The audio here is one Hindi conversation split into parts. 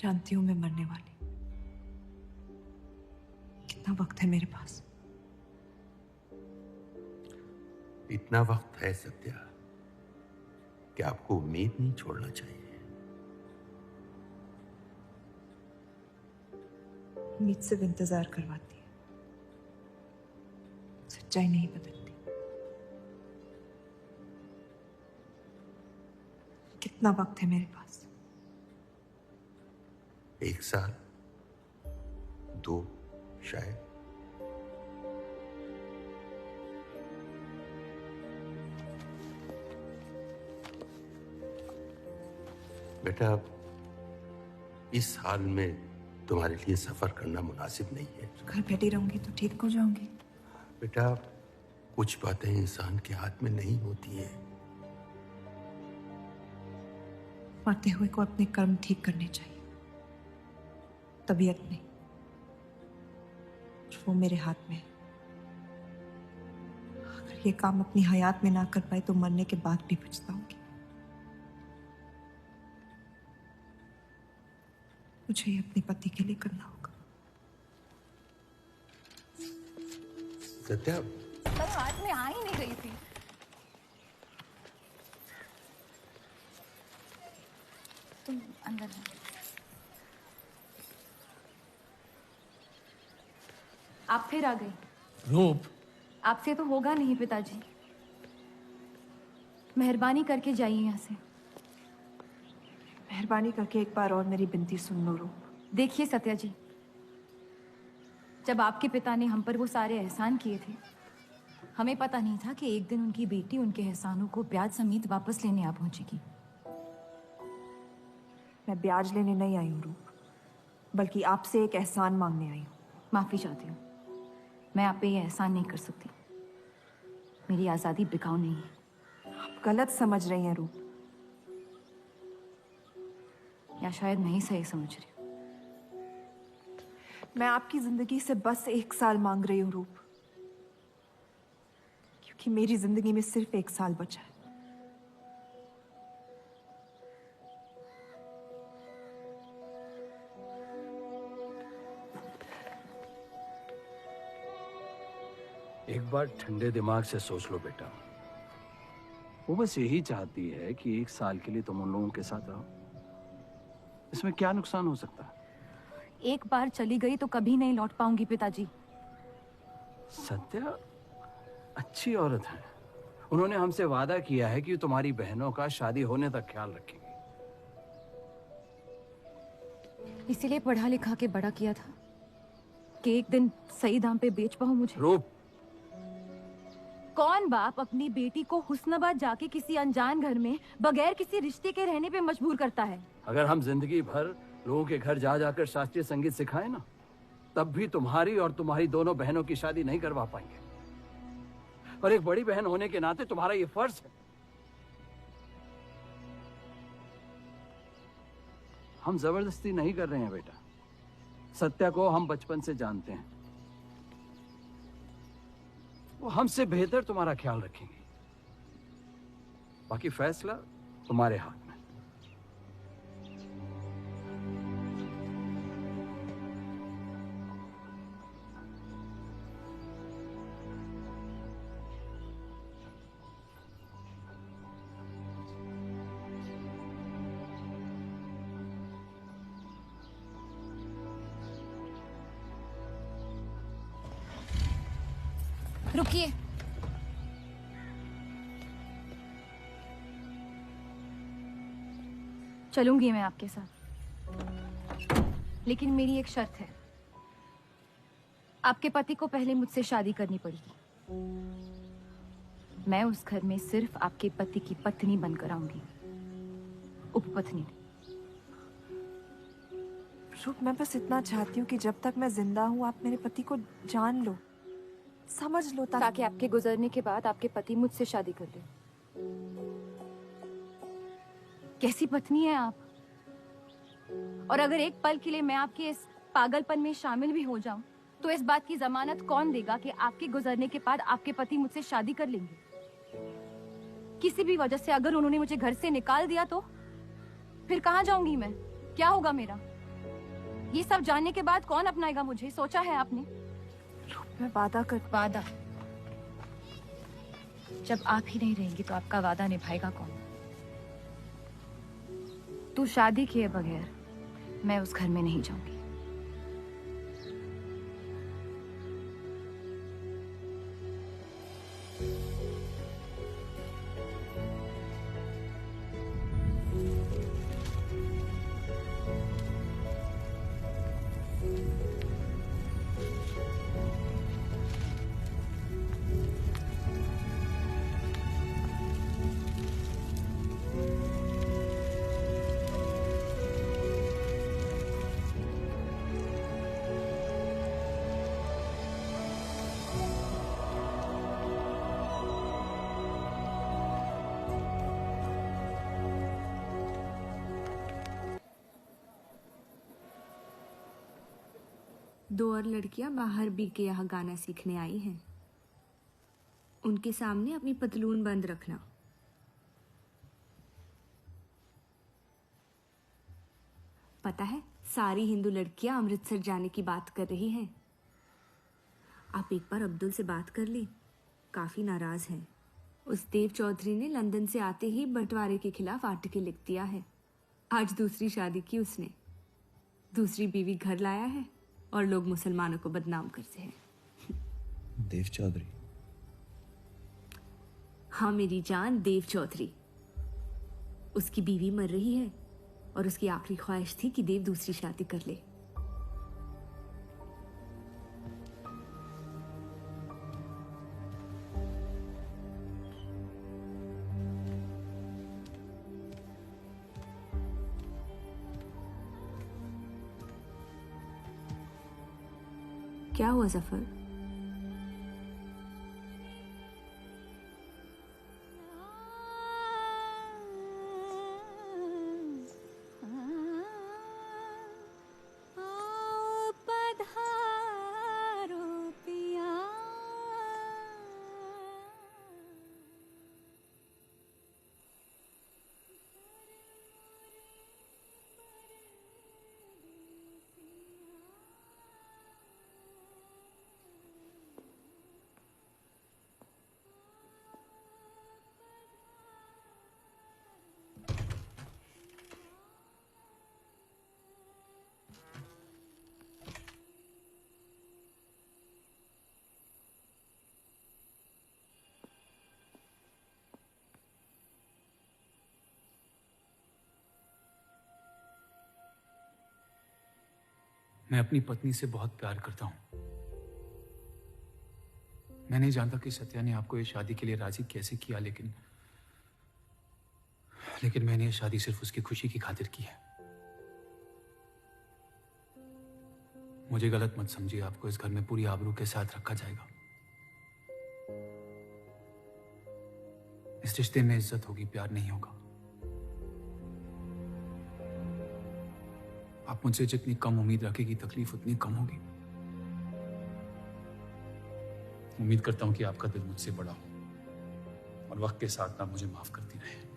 जानती हूं मैं मरने वाली। कितना वक्त है मेरे पास? इतना वक्त है सत्या कि आपको उम्मीद नहीं छोड़ना चाहिए। उम्मीद सिर्फ इंतजार करवाती है, सच्चाई नहीं बदलती। कितना वक्त है मेरे पास? 1 साल, 2 शायद। बेटा, इस हाल में तुम्हारे लिए सफर करना मुनासिब नहीं है। घर बैठी रहूंगी तो ठीक हो जाऊंगी। बेटा, कुछ बातें इंसान के हाथ में नहीं होती हैं। मरते हुए को अपने कर्म ठीक करने चाहिए, तबीयत नहीं। वो मेरे हाथ में है। अगर ये काम अपनी हयात में ना कर पाए तो मरने के बाद भी पछताऊंगी। मुझे ये अपने पति के लिए करना होगा। सत्या, मैं हाथ में आ ही नहीं रही थी। तुम अंदर जाओ। आप फिर आ गई। रूप, आपसे तो होगा नहीं पिताजी। मेहरबानी करके जाइए यहाँ से। मेहरबानी करके एक बार और मेरी विनती सुन लो रूप। देखिए सत्या जी, जब आपके पिता ने हम पर वो सारे एहसान किए थे, हमें पता नहीं था कि एक दिन उनकी बेटी उनके एहसानों को ब्याज समेत वापस लेने आ पहुंचेगी। मैं ब्याज लेने नहीं आई हूँ रूप, बल्कि आपसे एक एहसान मांगने आई हूँ। माफी चाहती हूँ, मैं आप पे ये एहसान नहीं कर सकती। मेरी आजादी बिकाऊ नहीं है। आप गलत समझ रही हैं रूप। या शायद मैं ही सही समझ रही हूँ। मैं आपकी जिंदगी से बस 1 साल मांग रही हूँ रूप, क्योंकि मेरी जिंदगी में सिर्फ 1 साल बचा है। एक बार ठंडे दिमाग से सोच लो बेटा। वो बस यही चाहती है कि 1 साल के लिए तुम उन लोगों के साथ रहो। इसमें क्या नुकसान हो सकता है? एक बार चली गई तो कभी नहीं लौट पाऊंगी पिताजी। सत्या अच्छी औरत है। उन्होंने हमसे वादा किया है कि तुम्हारी बहनों का शादी होने तक ख्याल रखेंगे। इसीलिए पढ़ा लिखा के बड़ा किया था कि एक दिन सही दाम पे बेच पाऊं मुझे। रूप, कौन बाप अपनी बेटी को हुस्नाबाद जाके किसी अनजान घर में बगैर किसी रिश्ते के रहने पे मजबूर करता है? अगर हम जिंदगी भर लोगों के घर जा जाकर शास्त्रीय संगीत सिखाए ना, तब भी तुम्हारी और तुम्हारी दोनों बहनों की शादी नहीं करवा पाएंगे। और एक बड़ी बहन होने के नाते तुम्हारा ये फर्ज है। हम जबरदस्ती नहीं कर रहे हैं बेटा। सत्या को हम बचपन से जानते हैं। वो हमसे बेहतर तुम्हारा ख्याल रखेंगी। बाकी फैसला तुम्हारे हाथ में। रुकिए। चलूंगी मैं आपके साथ, लेकिन मेरी एक शर्त है। आपके पति को पहले मुझसे शादी करनी पड़ेगी। मैं उस घर में सिर्फ आपके पति की पत्नी बनकर आऊंगी, उपपत्नी। रूप, मैं बस इतना चाहती हूँ कि जब तक मैं जिंदा हूँ आप मेरे पति को जान लो, समझ लो, ताकि आपके गुजरने के बाद आपके पति मुझसे शादी कर ले। कैसी पत्नी है आप? और अगर एक पल के लिए मैं आपके इस पागलपन में शामिल भी हो जाऊं, तो इस बात की जमानत कौन देगा कि आपके गुजरने के बाद आपके पति मुझसे शादी कर लेंगे? किसी भी वजह से अगर उन्होंने मुझे घर से निकाल दिया तो फिर कहाँ जाऊंगी मैं? क्या होगा मेरा? ये सब जानने के बाद कौन अपनाएगा मुझे? सोचा है आपने? मैं वादा कर। वादा? जब आप ही नहीं रहेंगी तो आपका वादा निभाएगा कौन? तू शादी किए बगैर मैं उस घर में नहीं जाऊंगी। दो और लड़कियां बाहर बी के यहाँ गाना सीखने आई हैं। उनके सामने अपनी पतलून बंद रखना। पता है, सारी हिंदू लड़कियां अमृतसर जाने की बात कर रही हैं। आप एक बार अब्दुल से बात कर ली, काफी नाराज हैं। उस देव चौधरी ने लंदन से आते ही बंटवारे के खिलाफ आर्टिकल लिख दिया है। आज दूसरी शादी की उसने, दूसरी बीवी घर लाया है और लोग मुसलमानों को बदनाम करते हैं। देव चौधरी? हाँ मेरी जान, देव चौधरी। उसकी बीवी मर रही है और उसकी आखिरी ख्वाहिश थी कि देव दूसरी शादी कर ले। क्या हुआ जफर? मैं अपनी पत्नी से बहुत प्यार करता हूं। मैं नहीं जानता कि सत्या ने आपको ये शादी के लिए राजी कैसे किया, लेकिन मैंने ये शादी सिर्फ उसकी खुशी की खातिर की है। मुझे गलत मत समझिए, आपको इस घर में पूरी आबरू के साथ रखा जाएगा। इस रिश्ते में इज्जत होगी, प्यार नहीं होगा। आप मुझसे जितनी कम उम्मीद रखेगी, तकलीफ उतनी कम होगी। उम्मीद करता हूं कि आपका दिल मुझसे बड़ा हो और वक्त के साथ आप मुझे माफ करती रहे।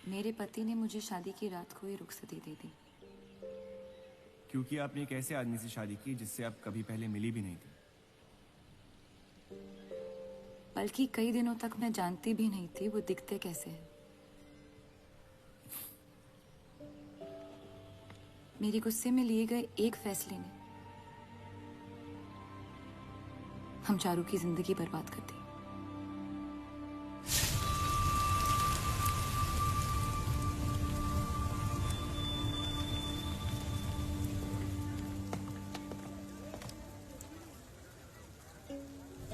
मेरे पति ने मुझे शादी की रात को ही रुखसती दे दी। क्योंकि आपने एक ऐसे आदमी से शादी की जिससे आप कभी पहले मिली भी नहीं थी। बल्कि कई दिनों तक मैं जानती भी नहीं थी वो दिखते कैसे हैं। मेरे गुस्से में लिए गए एक फैसले ने हम चारों की जिंदगी बर्बाद कर दी।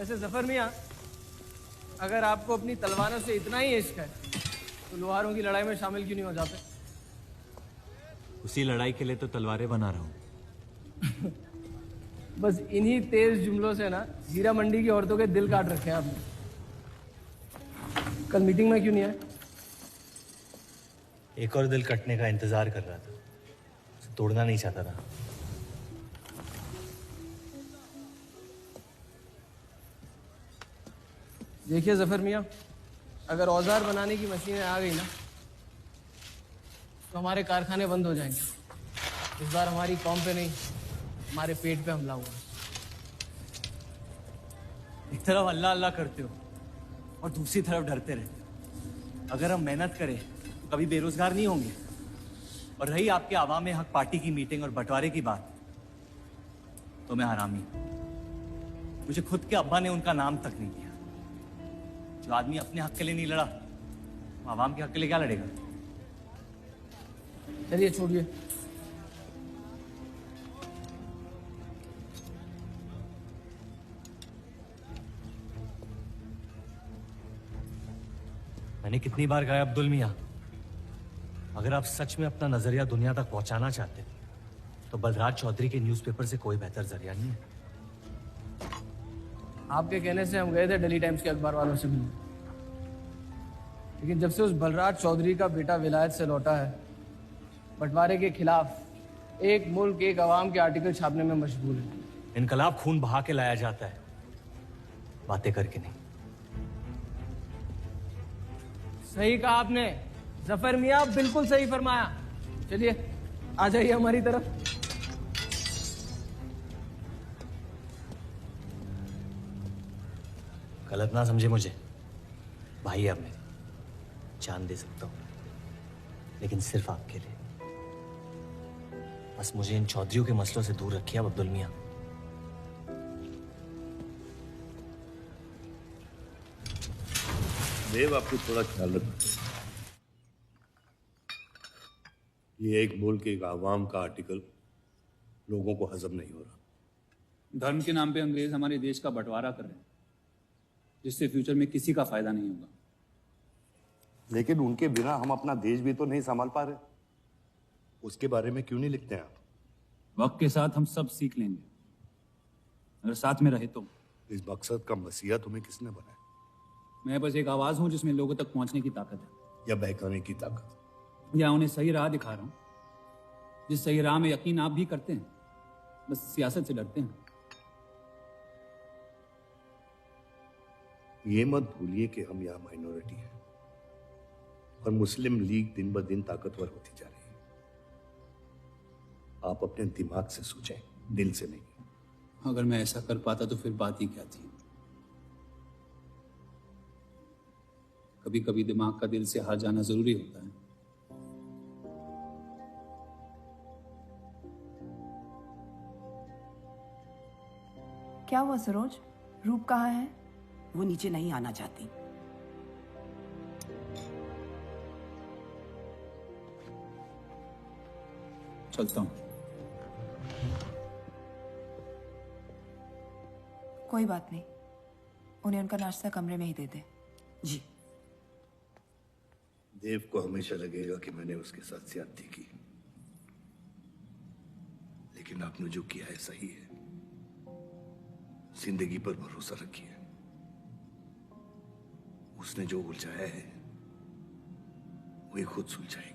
वैसे जफर मियाँ, अगर आपको अपनी तलवारों से इतना ही इश्क है तो लोहारों की लड़ाई में शामिल क्यों नहीं हो जाते? उसी लड़ाई के लिए तो तलवारें बना रहा हूँ। बस इन्हीं तेज जुमलों से ना जीरा मंडी की औरतों के दिल काट रखे हैं आपने। कल मीटिंग में क्यों नहीं आए? एक और दिल कटने का इंतजार कर रहा था, उसे तोड़ना नहीं चाहता था। देखिए जफर मियाँ, अगर औजार बनाने की मशीनें आ गई ना तो हमारे कारखाने बंद हो जाएंगे। इस बार हमारी कौम पे नहीं, हमारे पेट पे हमला हुआ। एक तरफ अल्लाह अल्लाह करते हो और दूसरी तरफ डरते रहते हो। अगर हम मेहनत करें तो कभी बेरोजगार नहीं होंगे। और रही आपके आवाम हक पार्टी की मीटिंग और बंटवारे की बात, तो मैं हरामी। मुझे खुद के अब्बा ने उनका नाम तक नहीं दिया। जो आदमी अपने हक के लिए नहीं लड़ा, वो आवाम के हक के लिए क्या लड़ेगा? चलिए छोड़िए। मैंने कितनी बार कहा अब्दुल मियां, अगर आप सच में अपना नजरिया दुनिया तक पहुंचाना चाहते तो बलराज चौधरी के न्यूज़पेपर से कोई बेहतर जरिया नहीं है। आपके कहने से हम गए थे दिल्ली टाइम्स के अखबार वालों से मिलने, लेकिन जब से उस बलराज चौधरी का बेटा विलायत से लौटा है, बंटवारे के खिलाफ एक मुल्क एक अवाम के आर्टिकल छापने में मशगूल है। इनकलाब खून बहा के लाया जाता है, बातें करके नहीं। सही कहा आपने जफर मियाँ, बिल्कुल सही फरमाया। चलिए आ जाइए हमारी तरफ। गलत ना समझे मुझे, भाई है आप मेरे, जान दे सकता हूं, लेकिन सिर्फ आपके लिए। बस मुझे इन चौधरियों के मसलों से दूर रखिए अब अब्दुल मियां। देव, आपको थोड़ा ख्याल रखना चाहिए। ये एक मुल्क एक आवाम का आर्टिकल लोगों को हजम नहीं हो रहा। धर्म के नाम पे अंग्रेज हमारे देश का बंटवारा कर रहे हैं, जिससे फ्यूचर में किसी का फायदा नहीं होगा। लेकिन उनके बिना हम अपना देश भी तो नहीं संभाल पा रहे। उसके बारे में क्यों नहीं लिखते हैं आप? वक्त के साथ हम सब सीख लेंगे, अगर साथ में रहे तो। इस मकसद का मसीहा तुम्हें किसने बनाया? मैं बस एक आवाज हूं जिसमें लोगों तक पहुंचने की ताकत है। या बहकाने की ताकत? या उन्हें सही राह दिखा रहा हूं, जिस सही राह में यकीन आप भी करते हैं, बस सियासत से डरते हैं। ये मत भूलिए कि हम यहाँ माइनॉरिटी हैं और मुस्लिम लीग दिन ब दिन ताकतवर होती जा रही है। आप अपने दिमाग से सोचें, दिल से नहीं। अगर मैं ऐसा कर पाता तो फिर बात ही क्या थी। कभी कभी दिमाग का दिल से हार जाना जरूरी होता है। क्या हुआ सरोज? रूप कहाँ है? वो नीचे नहीं आना चाहती। चलता हूं। कोई बात नहीं, उन्हें उनका नाश्ता कमरे में ही दे दे। जी। देव को हमेशा लगेगा कि मैंने उसके साथ ज्यादती की, लेकिन आपने जो किया है सही है। जिंदगी पर भरोसा रखिए, उसने जो उलझाया है वही खुद सुलझाएगी।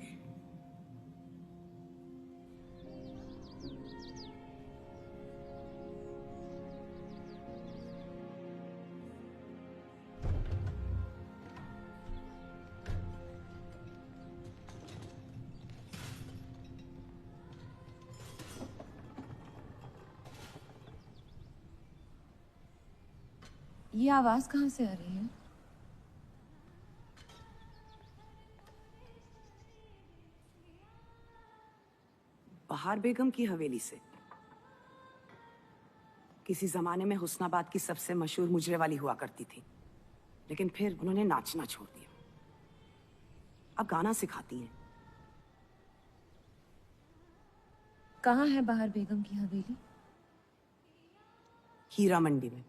ये आवाज कहाँ से आ रही है? बहार बेगम की हवेली से। किसी जमाने में हुस्नाबाद की सबसे मशहूर मुजरे वाली हुआ करती थी, लेकिन फिर उन्होंने नाचना छोड़ दिया। अब गाना सिखाती हैं। कहाँ है बहार बेगम की हवेली? हीरा मंडी में।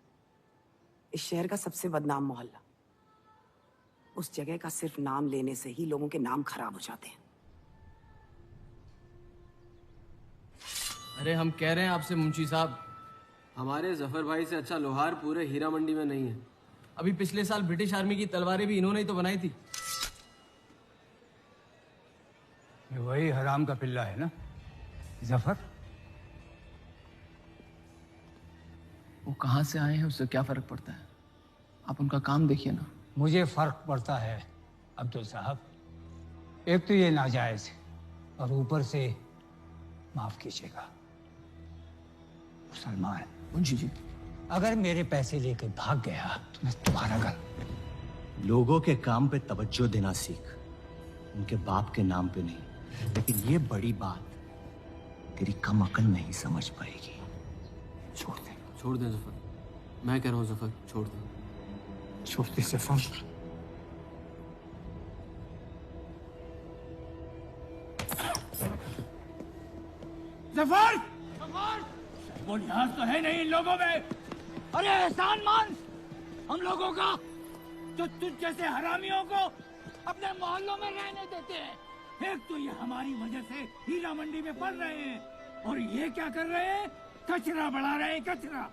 इस शहर का सबसे बदनाम मोहल्ला। उस जगह का सिर्फ नाम लेने से ही लोगों के नाम खराब हो जाते हैं। अरे हम कह रहे हैं आपसे मुंशी साहब, हमारे जफर भाई से अच्छा लोहार पूरे हीरा मंडी में नहीं है। अभी पिछले साल ब्रिटिश आर्मी की तलवारें भी इन्होंने ही तो बनाई थी। ये वही हराम का पिल्ला है ना जफर? वो कहाँ से आए हैं उससे क्या फर्क पड़ता है? आप उनका काम देखिए ना। मुझे फर्क पड़ता है अब्दुल साहब। एक तो ये नाजायज और ऊपर से माफ कीजिएगा सलमान मुंशी जी, अगर मेरे पैसे लेकर भाग गया तो मैं तुम्हारा घर। लोगों के काम पे तवज्जो देना सीख, उनके बाप के नाम पे नहीं। लेकिन ये बड़ी बात तेरी कम अकल नहीं समझ पाएगी। छोड़ दे, छोड़ दें जफर, मैं कह रहा हूँ जफर छोड़ दें। छोड़ दे जफर। जफर! वो लिहाज तो है नहीं इन लोगों में। अरे एहसान मान हम लोगों का, जो तुझ जैसे हरामियों को अपने मोहल्लों में रहने देते हैं। एक तो ये हमारी वजह से हीरा मंडी में पड़ रहे हैं, और ये क्या कर रहे हैं? कचरा बढ़ा रहे हैं, कचरा।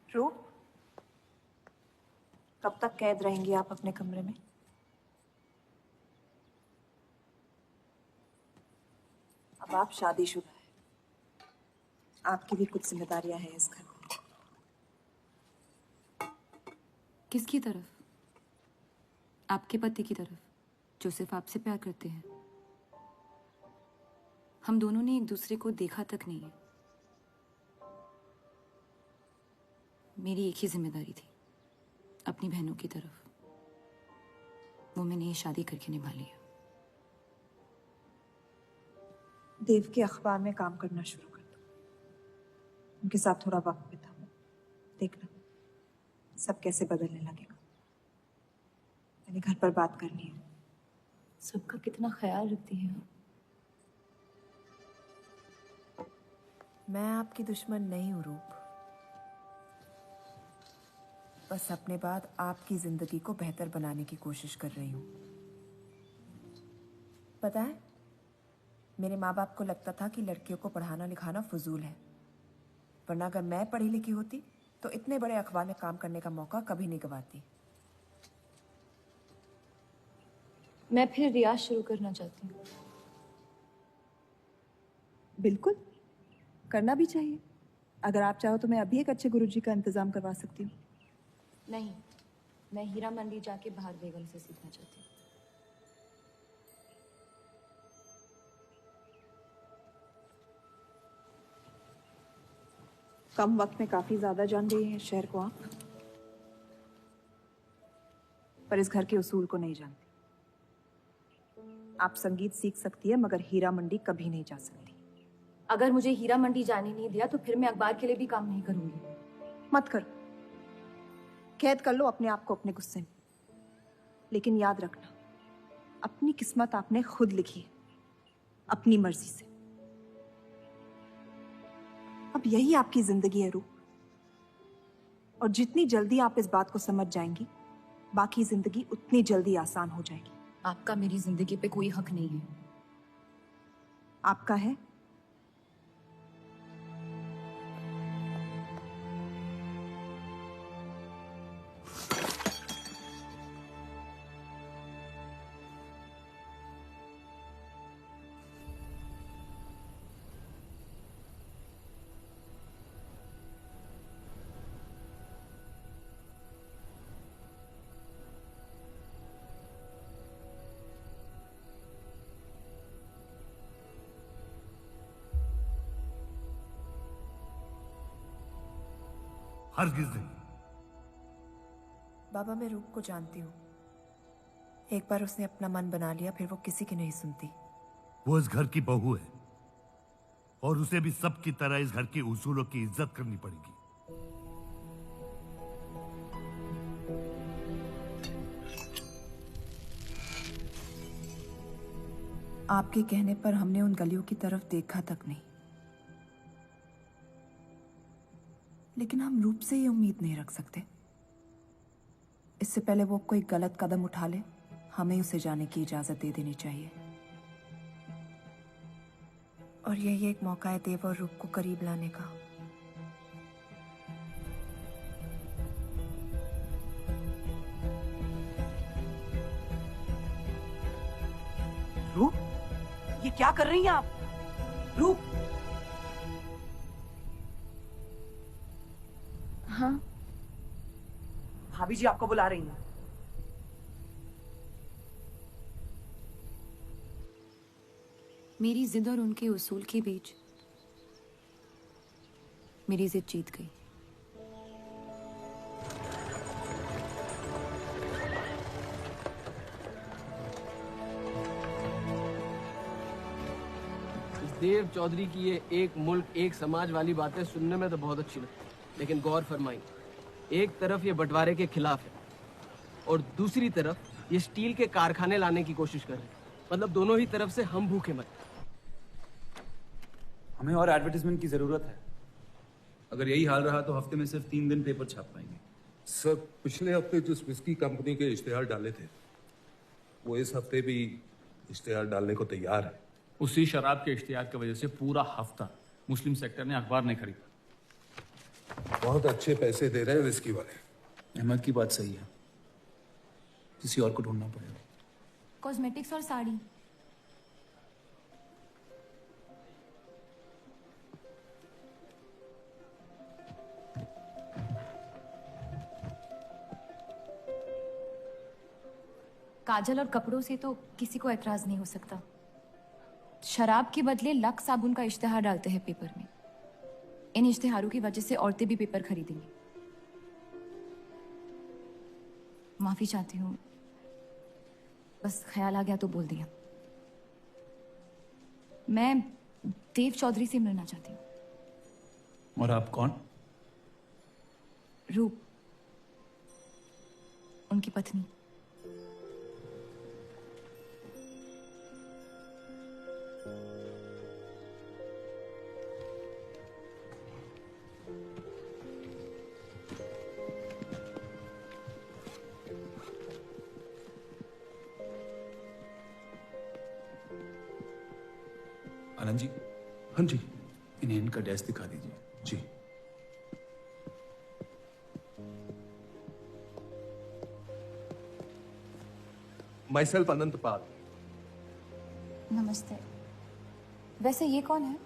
रूप, कब तक कैद रहेंगी आप अपने कमरे में? अब आप शादीशुदा है, आपकी भी कुछ जिम्मेदारियां हैं इस घर में। किसकी तरफ? आपके पति की तरफ, जो सिर्फ आपसे प्यार करते हैं। हम दोनों ने एक दूसरे को देखा तक नहीं है। मेरी एक ही जिम्मेदारी थी, अपनी बहनों की तरफ। वो मैंने ये शादी करके निभा लिया। देव के अखबार में काम करना शुरू कर दो, उनके साथ थोड़ा वक्त बिताओ, देखना सब कैसे बदलने लगेगा। मैंने घर पर बात करनी है। सबका कितना ख्याल रखती हैं आप। मैं आपकी दुश्मन नहीं हूं रूप, बस अपने बाद आपकी जिंदगी को बेहतर बनाने की कोशिश कर रही हूं। पता है, मेरे माँ बाप को लगता था कि लड़कियों को पढ़ाना लिखाना फजूल है, वरना अगर मैं पढ़ी लिखी होती तो इतने बड़े अखबार में काम करने का मौका कभी नहीं गंवाती। मैं फिर रियाज शुरू करना चाहती हूँ। बिल्कुल, करना भी चाहिए। अगर आप चाहो तो मैं अभी एक अच्छे गुरुजी का इंतजाम करवा सकती हूँ। नहीं, मैं हीरा मंडी जाके बाहर बेगम से सीखना चाहती हूँ। कम वक्त में काफी ज्यादा जान गई हैं शहर को आप, पर इस घर के उसूल को नहीं जानती। आप संगीत सीख सकती है, मगर हीरा मंडी कभी नहीं जा सकती। अगर मुझे हीरा मंडी जाने नहीं दिया तो फिर मैं अखबार के लिए भी काम नहीं करूंगी। मत करो, कैद कर लो अपने आप को अपने गुस्से में, लेकिन याद रखना अपनी किस्मत आपने खुद लिखी है, अपनी मर्जी से। अब यही आपकी जिंदगी है रूप, और जितनी जल्दी आप इस बात को समझ जाएंगी, बाकी जिंदगी उतनी जल्दी आसान हो जाएगी। आपका मेरी जिंदगी पे कोई हक नहीं है। आपका है। हरगिज नहीं। बाबा, मैं रूप को जानती हूँ। एक बार उसने अपना मन बना लिया, फिर वो किसी की नहीं सुनती। वो इस घर की बहू है और उसे भी सबकी तरह इस घर के उसूलों की इज्जत करनी पड़ेगी। आपके कहने पर हमने उन गलियों की तरफ देखा तक नहीं, लेकिन हम रूप से ये उम्मीद नहीं रख सकते। इससे पहले वो कोई गलत कदम उठा ले, हमें उसे जाने की इजाजत दे देनी चाहिए। और यही एक मौका है देव और रूप को करीब लाने का। रूप, ये क्या कर रही हैं आप? रूप। हाँ, भाभी जी आपको बुला रही हैं। मेरी जिद और उनके उसूल के बीच मेरी जिद जीत गई। देव चौधरी की ये एक मुल्क एक समाज वाली बातें सुनने में तो बहुत अच्छी लगती, लेकिन गौर फरमाई, एक तरफ ये बंटवारे के खिलाफ है और दूसरी तरफ ये स्टील के कारखाने लाने की कोशिश कर रहे हैं। मतलब दोनों ही तरफ से हम भूखे मर। हमें और एडवर्टाइजमेंट की जरूरत है। अगर यही हाल रहा तो हफ्ते में सिर्फ 3 दिन पेपर छाप पाएंगे। सर, पिछले हफ्ते जिस विस्की कंपनी के इश्तेहार डाले थे, वो इस हफ्ते भी इश्तेहार डालने को तैयार है। उसी शराब के इश्तिहार की वजह से पूरा हफ्ता मुस्लिम सेक्टर ने अखबार नहीं खरीदा। बहुत अच्छे पैसे दे रहे हैं विस्की वाले। अहमद की बात सही है, किसी और को ढूंढना पड़ेगा। कॉस्मेटिक्स और साड़ी। काजल और कपड़ों से तो किसी को एतराज नहीं हो सकता। शराब के बदले लक्स साबुन का इश्तिहार डालते हैं पेपर में। इन इश्तिहारों की वजह से औरतें भी पेपर खरीदेंगी। माफी चाहती हूँ, बस ख्याल आ गया तो बोल दिया। मैं देव चौधरी से मिलना चाहती हूँ। और आप कौन? रूप, उनकी पत्नी। आनंद जी। हाँ जी। इन्हें इनका डेस्क दिखा दीजिए। जी। माई सेल्फ अनंत पाल। नमस्ते। वैसे ये कौन है?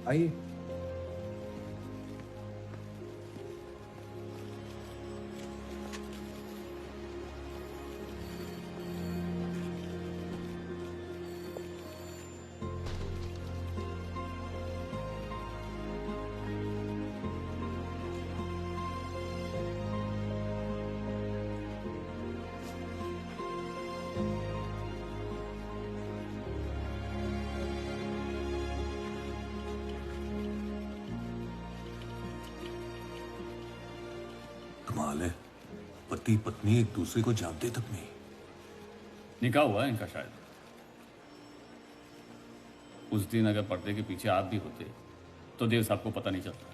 आइए। कमाल है, पति पत्नी एक दूसरे को जानते तक नहीं। निकाह हुआ है इनका शायद। उस दिन अगर पर्दे के पीछे आप भी होते तो देव साहब को पता नहीं चलता।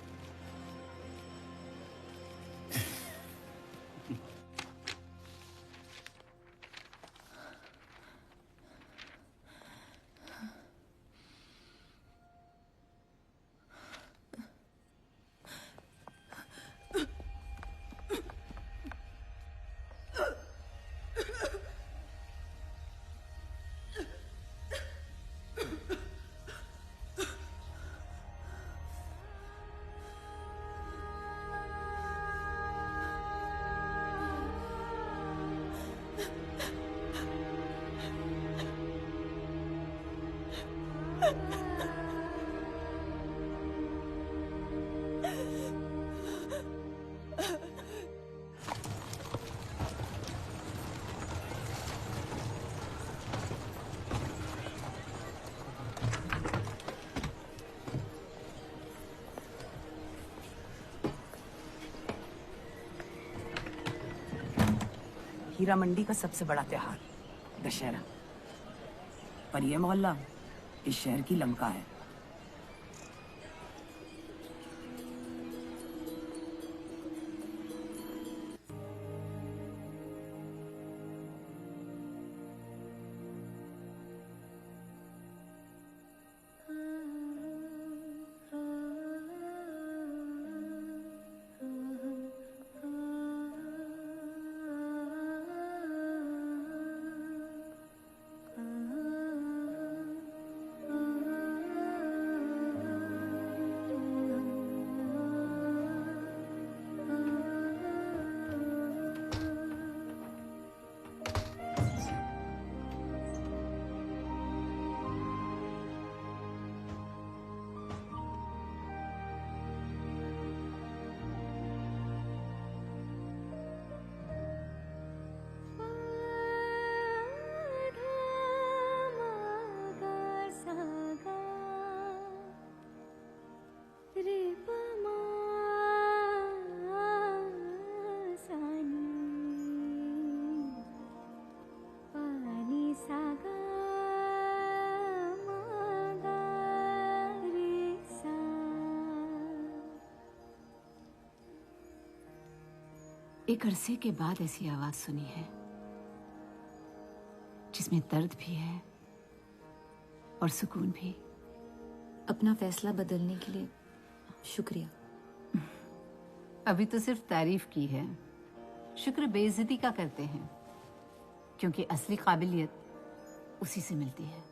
हीरा मंडी का सबसे बड़ा त्योहार दशहरा। पर यह मोहल्ला इस शहर की लंका है। एक अरसे के बाद ऐसी आवाज सुनी है जिसमें दर्द भी है और सुकून भी। अपना फैसला बदलने के लिए शुक्रिया। अभी तो सिर्फ तारीफ की है, शुक्र बेइज्जती का करते हैं, क्योंकि असली काबिलियत उसी से मिलती है।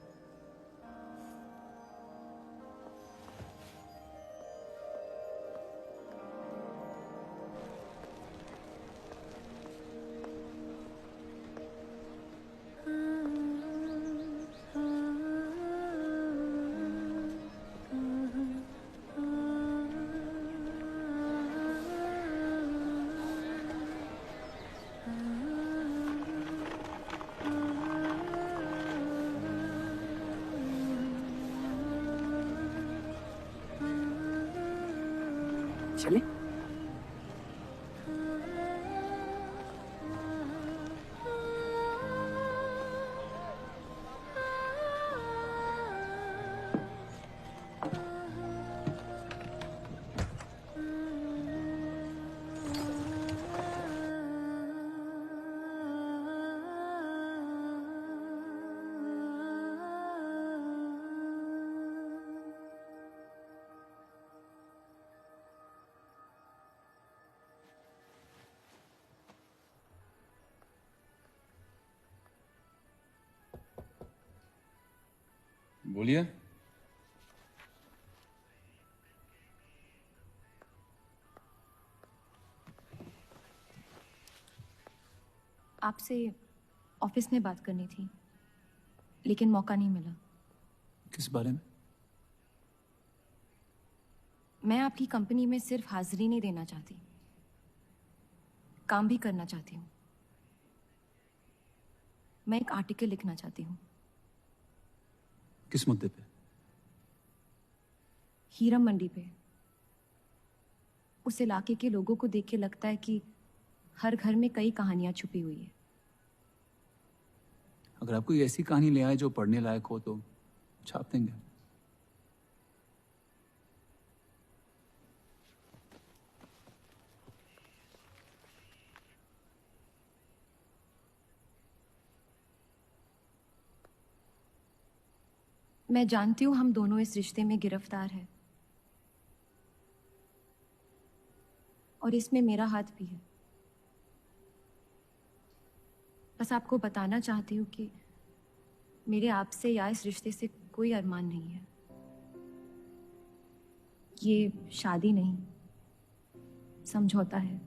चले? बोलिए। आपसे ऑफिस में बात करनी थी, लेकिन मौका नहीं मिला। किस बारे में? मैं आपकी कंपनी में सिर्फ हाजिरी नहीं देना चाहती, काम भी करना चाहती हूँ। मैं एक आर्टिकल लिखना चाहती हूँ। किस मुद्दे पे? हीरा मंडी पे। उस इलाके के लोगों को देख के लगता है कि हर घर में कई कहानियां छुपी हुई है। अगर आप कोई ऐसी कहानी ले आए जो पढ़ने लायक हो तो छाप देंगे। मैं जानती हूं हम दोनों इस रिश्ते में गिरफ्तार हैं, और इसमें मेरा हाथ भी है। बस आपको बताना चाहती हूँ कि मेरे आपसे या इस रिश्ते से कोई अरमान नहीं है। ये शादी नहीं, समझौता है,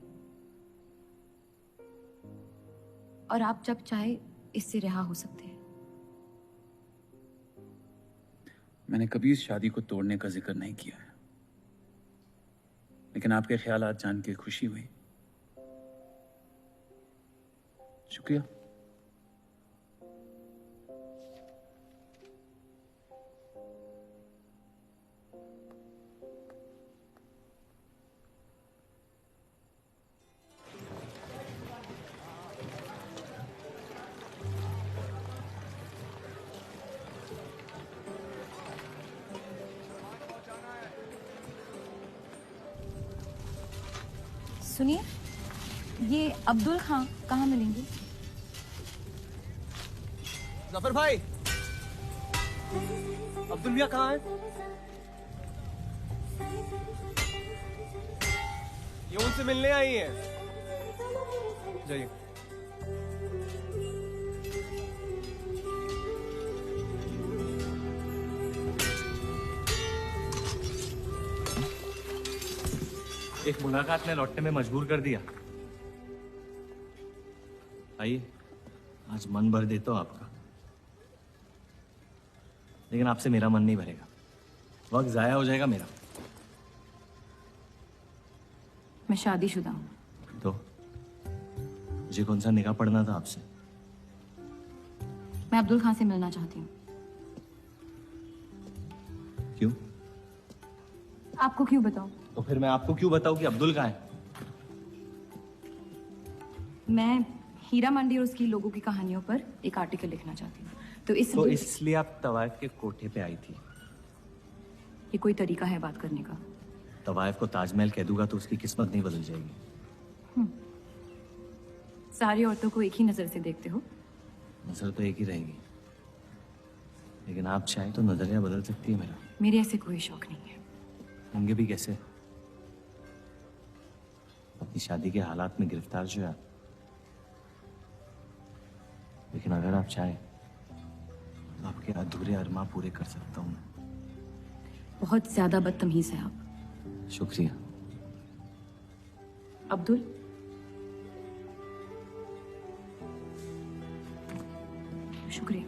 और आप जब चाहे इससे रिहा हो सकते हैं। मैंने कभी इस शादी को तोड़ने का जिक्र नहीं किया है, लेकिन आपके ख्यालात जान के खुशी हुई। शुक्रिया। सुनिए, ये अब्दुल खां कहाँ मिलेंगे? जफर भाई, अब्दुल मियां कहाँ है? ये उनसे मिलने आई हैं। जाइए। एक मुलाकात ने लौटने में मजबूर कर दिया। आइए, आज मन भर देता हूं आपका, लेकिन आपसे मेरा मन नहीं भरेगा। वक्त जाया हो जाएगा मेरा। मैं शादीशुदा हूँ। तो मुझे कौन सा निकाह पढ़ना था आपसे? मैं अब्दुल खां से मिलना चाहती हूँ। क्यों? आपको क्यों बताऊं? तो फिर मैं आपको क्यों बताऊं कि अब्दुल कहाँ है? मैं हीरा मंडी और उसकी लोगों की कहानियों पर एक आर्टिकल लिखना चाहती हूँ। तो इसलिए आप तवायफ के कोठे पे आई थी? ये कोई तरीका है बात करने का? तवायफ को ताजमहल कह दूंगा तो उसकी किस्मत नहीं बदल जाएगी। सारी औरतों को एक ही नजर से देखते हो? नजर तो एक ही रहेगी, लेकिन आप चाहे तो नजरिया बदल सकती है मेरा। मेरे ऐसे कोई शौक नहीं है। होंगे भी कैसे? अपनी शादी के हालात में गिरफ्तार जो है। लेकिन अगर आप चाहे तो आपके अधूरे अरमा पूरे कर सकता हूं। बहुत ज्यादा बदतमीज है आप। शुक्रिया। अब्दुल, शुक्रिया।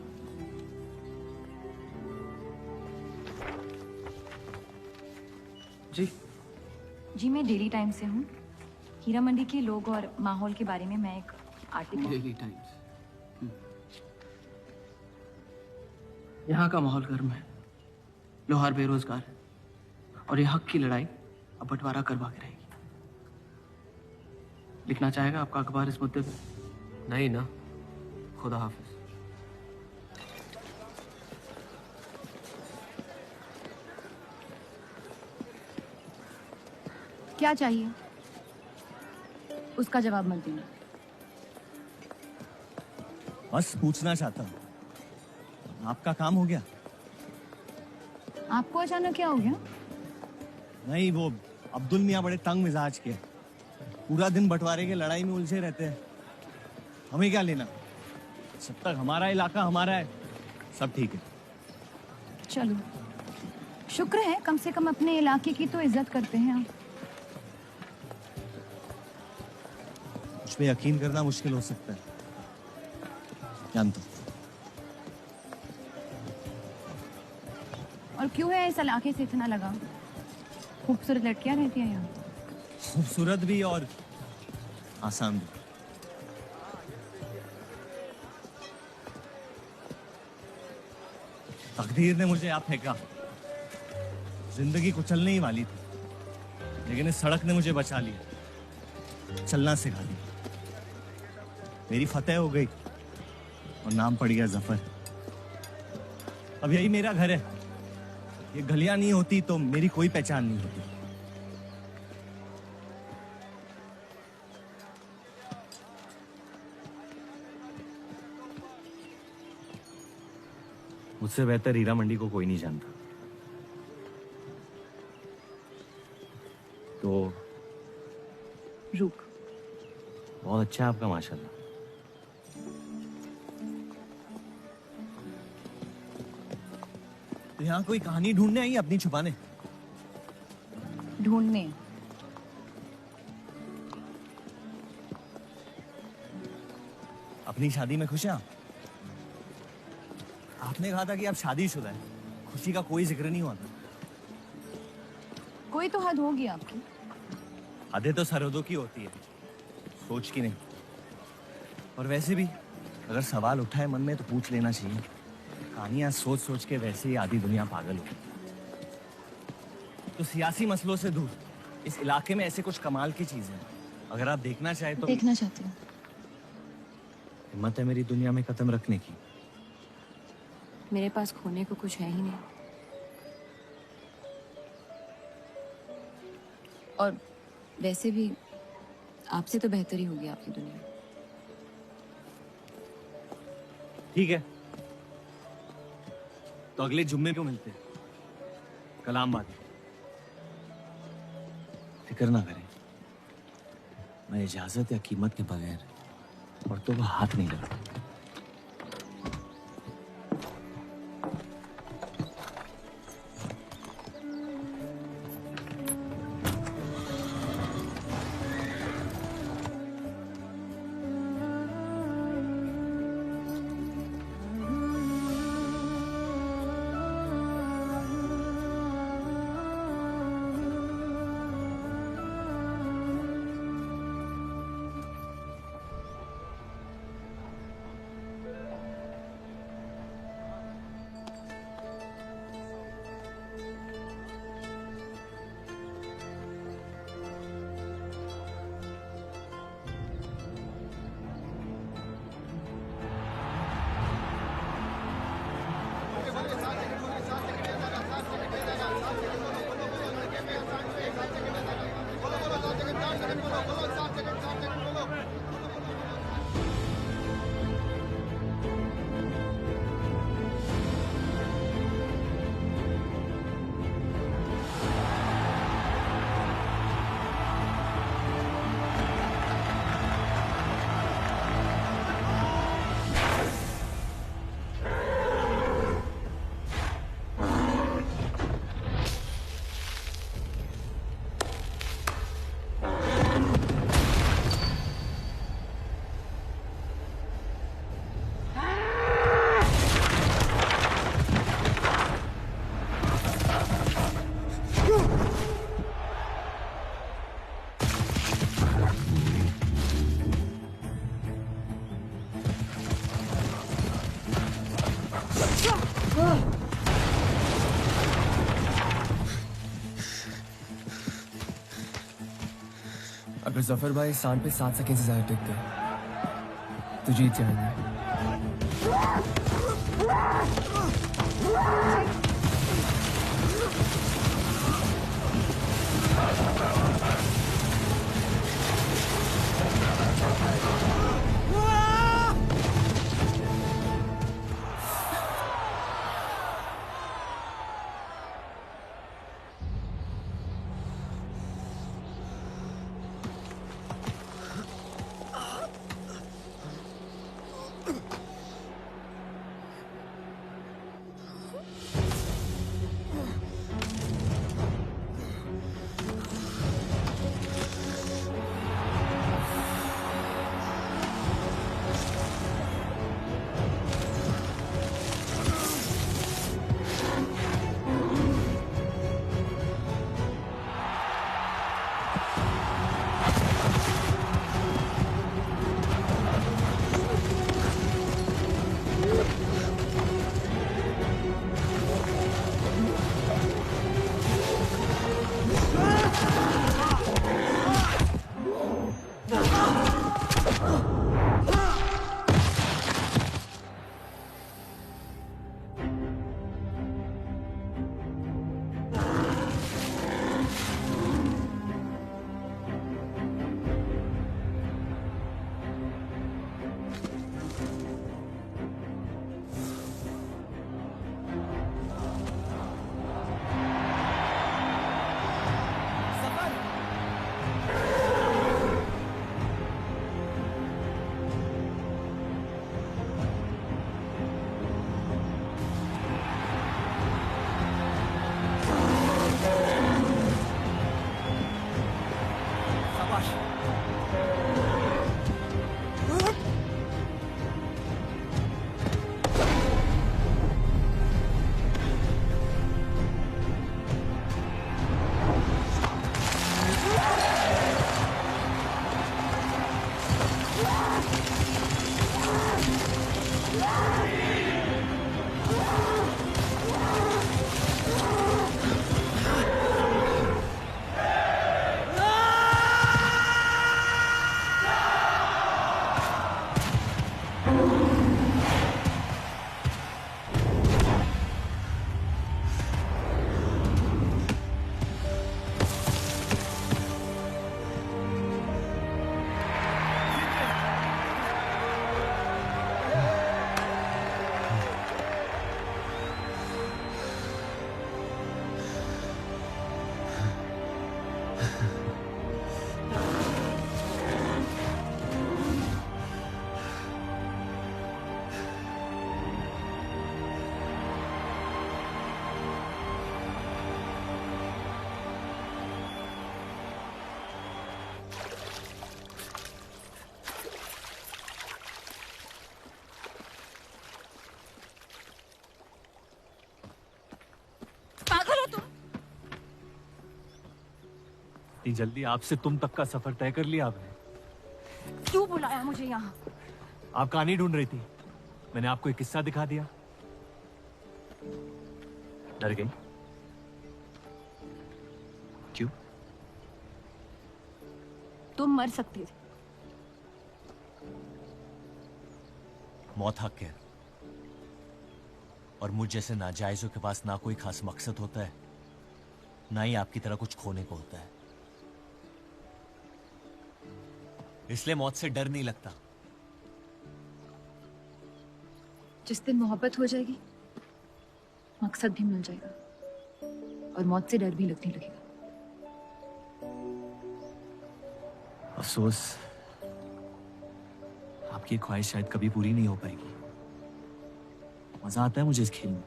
जी मैं डेली टाइम्स से हूँ। हीरा मंडी के लोग और माहौल के बारे में मैं एक आर्टिकल। Daily times. यहाँ का माहौल गर्म है, लोहार बेरोजगार है, और ये हक की लड़ाई अब बंटवारा करवा के रहेगी। लिखना चाहेगा आपका अखबार इस मुद्दे पे? नहीं ना। खुदा हाफिज। क्या चाहिए? उसका जवाब मत देना। बस पूछना चाहता हूँ, आपका काम हो गया? आपको अचानक क्या हो गया? नहीं, वो अब्दुल मियाँ बड़े तंग मिजाज के, पूरा दिन बंटवारे के लड़ाई में उलझे रहते हैं। हमें क्या लेना? जब तक हमारा इलाका हमारा है, सब ठीक है। चलो, शुक्र है कम से कम अपने इलाके की तो इज्जत करते हैं आप। मुझ पे यकीन करना मुश्किल हो सकता है, जानता हूं। और क्यों है इस इलाके से इतना लगा? खूबसूरत लड़कियां रहती हैं यहाँ। खूबसूरत भी और आसान भी। तकदीर ने मुझे यहाँ फेंका। जिंदगी कुचलने ही वाली थी, लेकिन इस सड़क ने मुझे बचा लिया, चलना सिखा दिया। मेरी फतेह हो गई और नाम पड़ गया जफर। अब यही मेरा घर है। ये गलियां नहीं होती तो मेरी कोई पहचान नहीं होती। मुझसे बेहतर हीरा मंडी को कोई नहीं जानता। तो रुक। बहुत अच्छा है आपका, माशाल्लाह। तो यहाँ कोई कहानी ढूंढने आई अपनी छुपाने? ढूंढने? अपनी शादी में खुश हैं आप? आपने कहा था कि आप शादीशुदा हैं, खुशी का कोई जिक्र नहीं हुआ था। कोई तो हद होगी आपकी। हदें तो सरहदों की होती है, सोच की नहीं। और वैसे भी अगर सवाल उठा है मन में तो पूछ लेना चाहिए। कहानियां सोच सोच के वैसे ही आधी दुनिया पागल हो। तो सियासी मसलों से दूर इस इलाके में ऐसे कुछ कमाल की चीजें हैं, अगर आप देखना चाहे तो। देखना चाहती हूँ। हिम्मत है मेरी दुनिया में कदम रखने की? मेरे पास खोने को कुछ है ही नहीं। और वैसे भी आपसे तो बेहतर ही होगी आपकी दुनिया। ठीक है, तो अगले जुम्मे क्यों मिलते हैं? कलाम बात। फिक्र ना करें, मैं इजाजत या कीमत के बगैर औरतों को हाथ नहीं लगाता। अगर जफर भाई सांड पे 7 सेकंड से ज्यादा टिक गए तो जीत जाएंगे। इतनी जल्दी आपसे तुम तक का सफर तय कर लिया आपने? क्यों बुलाया मुझे यहाँ? आप कहानी ढूंढ रही थी, मैंने आपको एक किस्सा दिखा दिया। डर गई? क्यों? तुम मर सकते थे। मौत हक है, और मुझ जैसे नाजायजों के पास ना कोई खास मकसद होता है, ना ही आपकी तरह कुछ खोने को होता है। इसलिए मौत से डर नहीं लगता। जिस दिन मोहब्बत हो जाएगी, मकसद भी मिल जाएगा और मौत से डर भी लगने लगेगा। अफसोस, आपकी ख्वाहिश शायद कभी पूरी नहीं हो पाएगी। मजा आता है मुझे इस खेल में।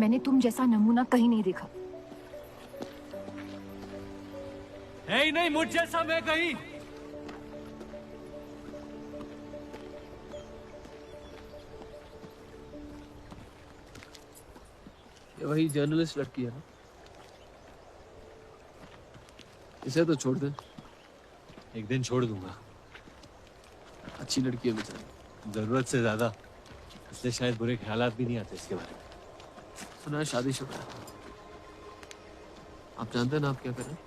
मैंने तुम जैसा नमूना कहीं नहीं देखा। नहीं, मुझ जैसा मैं कहीं। ये वही जर्नलिस्ट लड़की है ना? इसे तो छोड़ दे। एक दिन छोड़ दूंगा। अच्छी लड़की है बेचारी। जरूरत से ज्यादा, इसलिए शायद बुरे ख्यालात भी नहीं आते इसके बारे में। सुना है शादीशुदा है। आप जानते हैं ना आप क्या कर रहे हैं?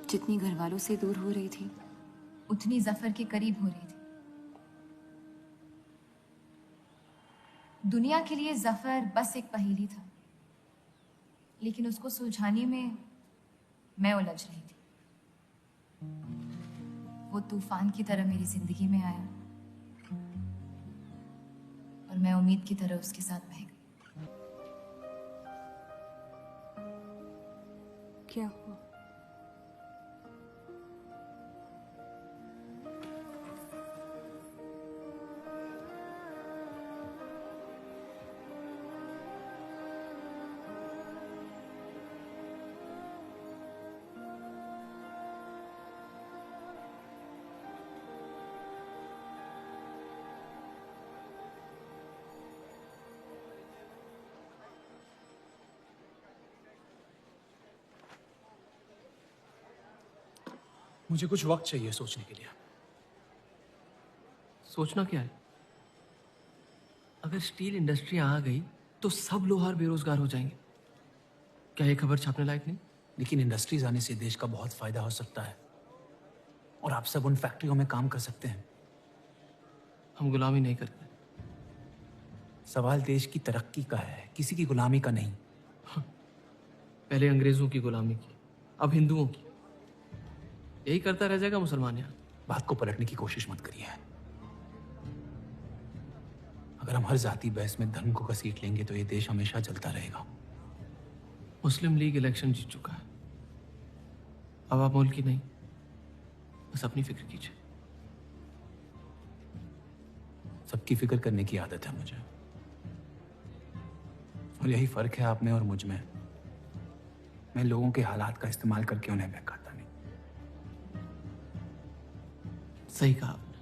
जितनी घर वालों से दूर हो रही थी, उतनी जफर के करीब हो रही थी। दुनिया के लिए जफर बस एक पहेली था, लेकिन उसको सुलझाने में मैं उलझ रही थी। वो तूफान की तरह मेरी जिंदगी में आया और मैं उम्मीद की तरह उसके साथ बह गई। क्या हुआ? मुझे कुछ वक्त चाहिए सोचने के लिए। सोचना क्या है? अगर स्टील इंडस्ट्री आ गई तो सब लोहार बेरोजगार हो जाएंगे। क्या ये खबर छापने लायक नहीं? लेकिन इंडस्ट्रीज आने से देश का बहुत फायदा हो सकता है और आप सब उन फैक्ट्रियों में काम कर सकते हैं। हम गुलामी नहीं करते। सवाल देश की तरक्की का है, किसी की गुलामी का नहीं। पहले अंग्रेजों की गुलामी की, अब हिंदुओं की। यही करता रह जाएगा मुसलमान यहाँ। बात को पलटने की कोशिश मत करिए। अगर हम हर जाति बहस में धर्म को घसीट लेंगे तो ये देश हमेशा चलता रहेगा। मुस्लिम लीग इलेक्शन जीत चुका है। अब आप मुल्क की नहीं, बस अपनी फिक्र कीजिए। सबकी फिक्र करने की आदत है मुझे, और यही फर्क है आप में और मुझ में। मैं लोगों के हालात का इस्तेमाल करके उन्हें बहकाता नहीं। सही कहा आपने।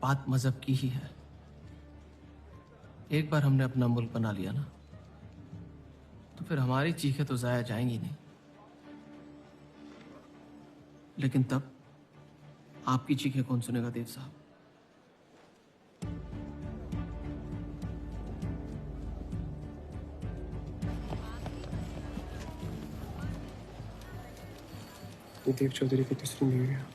बात मजहब की ही है। एक बार हमने अपना मुल्क बना लिया ना, तो फिर हमारी चीखें तो जाया जाएंगी नहीं। लेकिन तब आपकी चीखें कौन सुनेगा देव साहब? ये देव चौधरी की तीसरी बीवी है।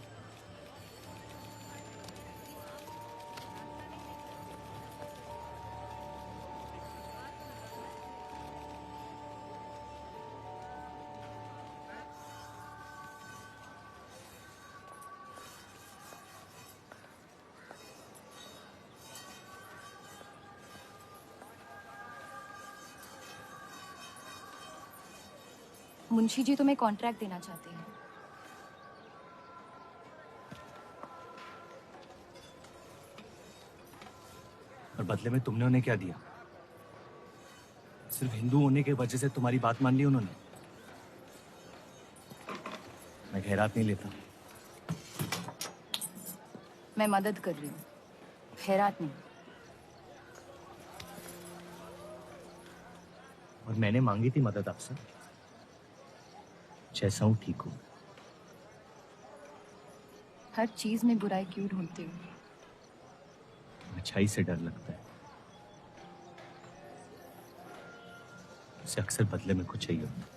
मुंशी जी तुम्हें कॉन्ट्रैक्ट देना चाहते हैं। और बदले में तुमने उन्हें क्या दिया? सिर्फ हिंदू होने की वजह से तुम्हारी बात मान ली उन्होंने? मैं खैरात नहीं लेता। मैं मदद कर रही हूँ, खैरात नहीं। और मैंने मांगी थी मदद आपसे। जैसा हूं ठीक हूं। हर चीज में बुराई क्यों ढूंढते हो? अच्छाई से डर लगता है। उसे अक्सर बदले में कुछ चाहिए होता है।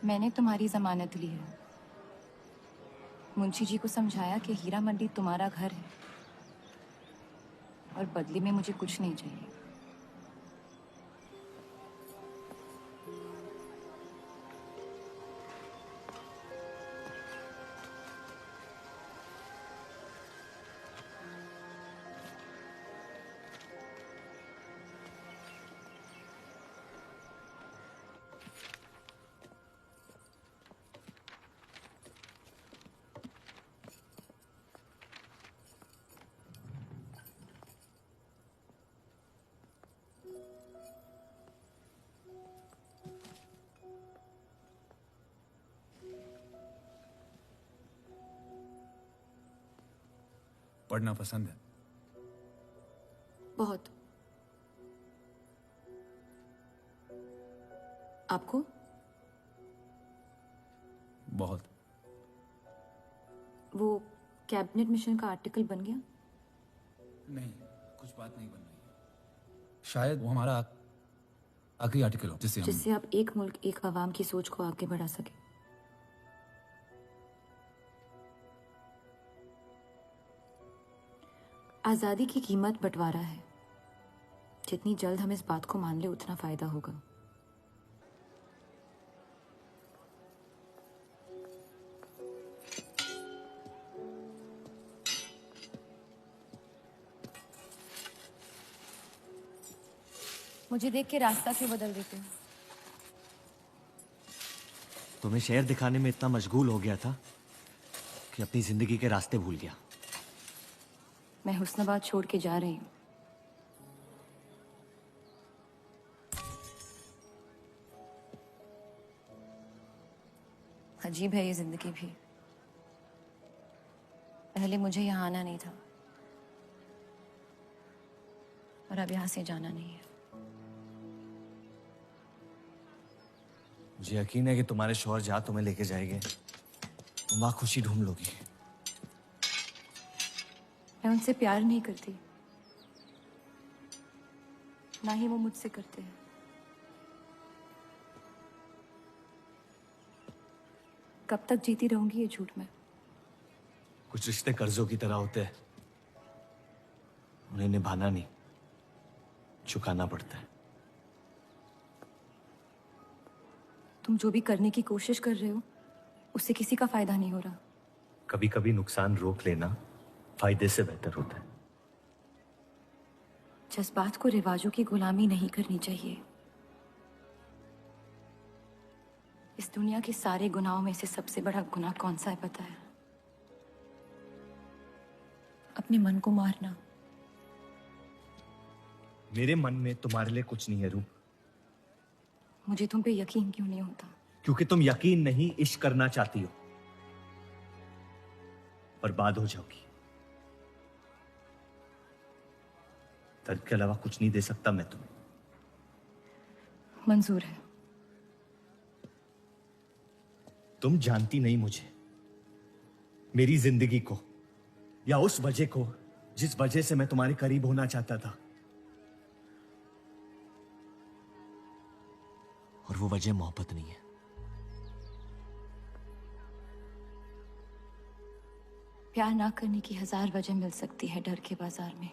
मैंने तुम्हारी जमानत ली है। मुंशी जी को समझाया कि हीरा मंडी तुम्हारा घर है और बदले में मुझे कुछ नहीं चाहिए। पढ़ना पसंद है? बहुत। आपको? बहुत। वो कैबिनेट मिशन का आर्टिकल बन गया? नहीं, कुछ बात नहीं बन रही। शायद वो हमारा आखिरी आर्टिकल हो जिससे आप एक मुल्क एक आवाम की सोच को आगे बढ़ा सके। आज़ादी की कीमत बंटवारा है। जितनी जल्द हम इस बात को मान ले उतना फायदा होगा। मुझे देख के रास्ता क्यों बदल देते हो? तुम्हें शहर दिखाने में इतना मशगूल हो गया था कि अपनी जिंदगी के रास्ते भूल गया। मैं हुस्नाबाद छोड़ के जा रही हूँ। अजीब है ये जिंदगी भी। पहले मुझे यहाँ आना नहीं था और अब यहाँ से जाना नहीं है। मुझे यकीन है कि तुम्हारे शौहर जहाँ तुम्हें लेके जाएंगे तुम वहां खुशी ढूंढ लोगी। मैं उनसे प्यार नहीं करती, ना ही वो मुझसे करते हैं। कब तक जीती रहूंगी ये झूठ में? कुछ रिश्ते कर्जों की तरह होते हैं, उन्हें निभाना नहीं, चुकाना पड़ता है। तुम जो भी करने की कोशिश कर रहे हो उससे किसी का फायदा नहीं हो रहा। कभी कभी नुकसान रोक लेना फायदे से बेहतर होता है। जज्बात को रिवाजों की गुलामी नहीं करनी चाहिए। इस दुनिया के सारे गुनाहों में से सबसे बड़ा गुनाह कौन सा है पता है? अपने मन को मारना। मेरे मन में तुम्हारे लिए कुछ नहीं है रूप। मुझे तुम पे यकीन क्यों नहीं होता? क्योंकि तुम यकीन नहीं इश्क करना चाहती हो। बर्बाद हो जाओगी। दर्द के अलावा कुछ नहीं दे सकता मैं तुम्हें। मंजूर है। तुम जानती नहीं मुझे, मेरी जिंदगी को, या उस वजह को जिस वजह से मैं तुम्हारे करीब होना चाहता था। और वो वजह मोहब्बत नहीं है। प्यार ना करने की 1000 वजह मिल सकती है डर के बाजार में,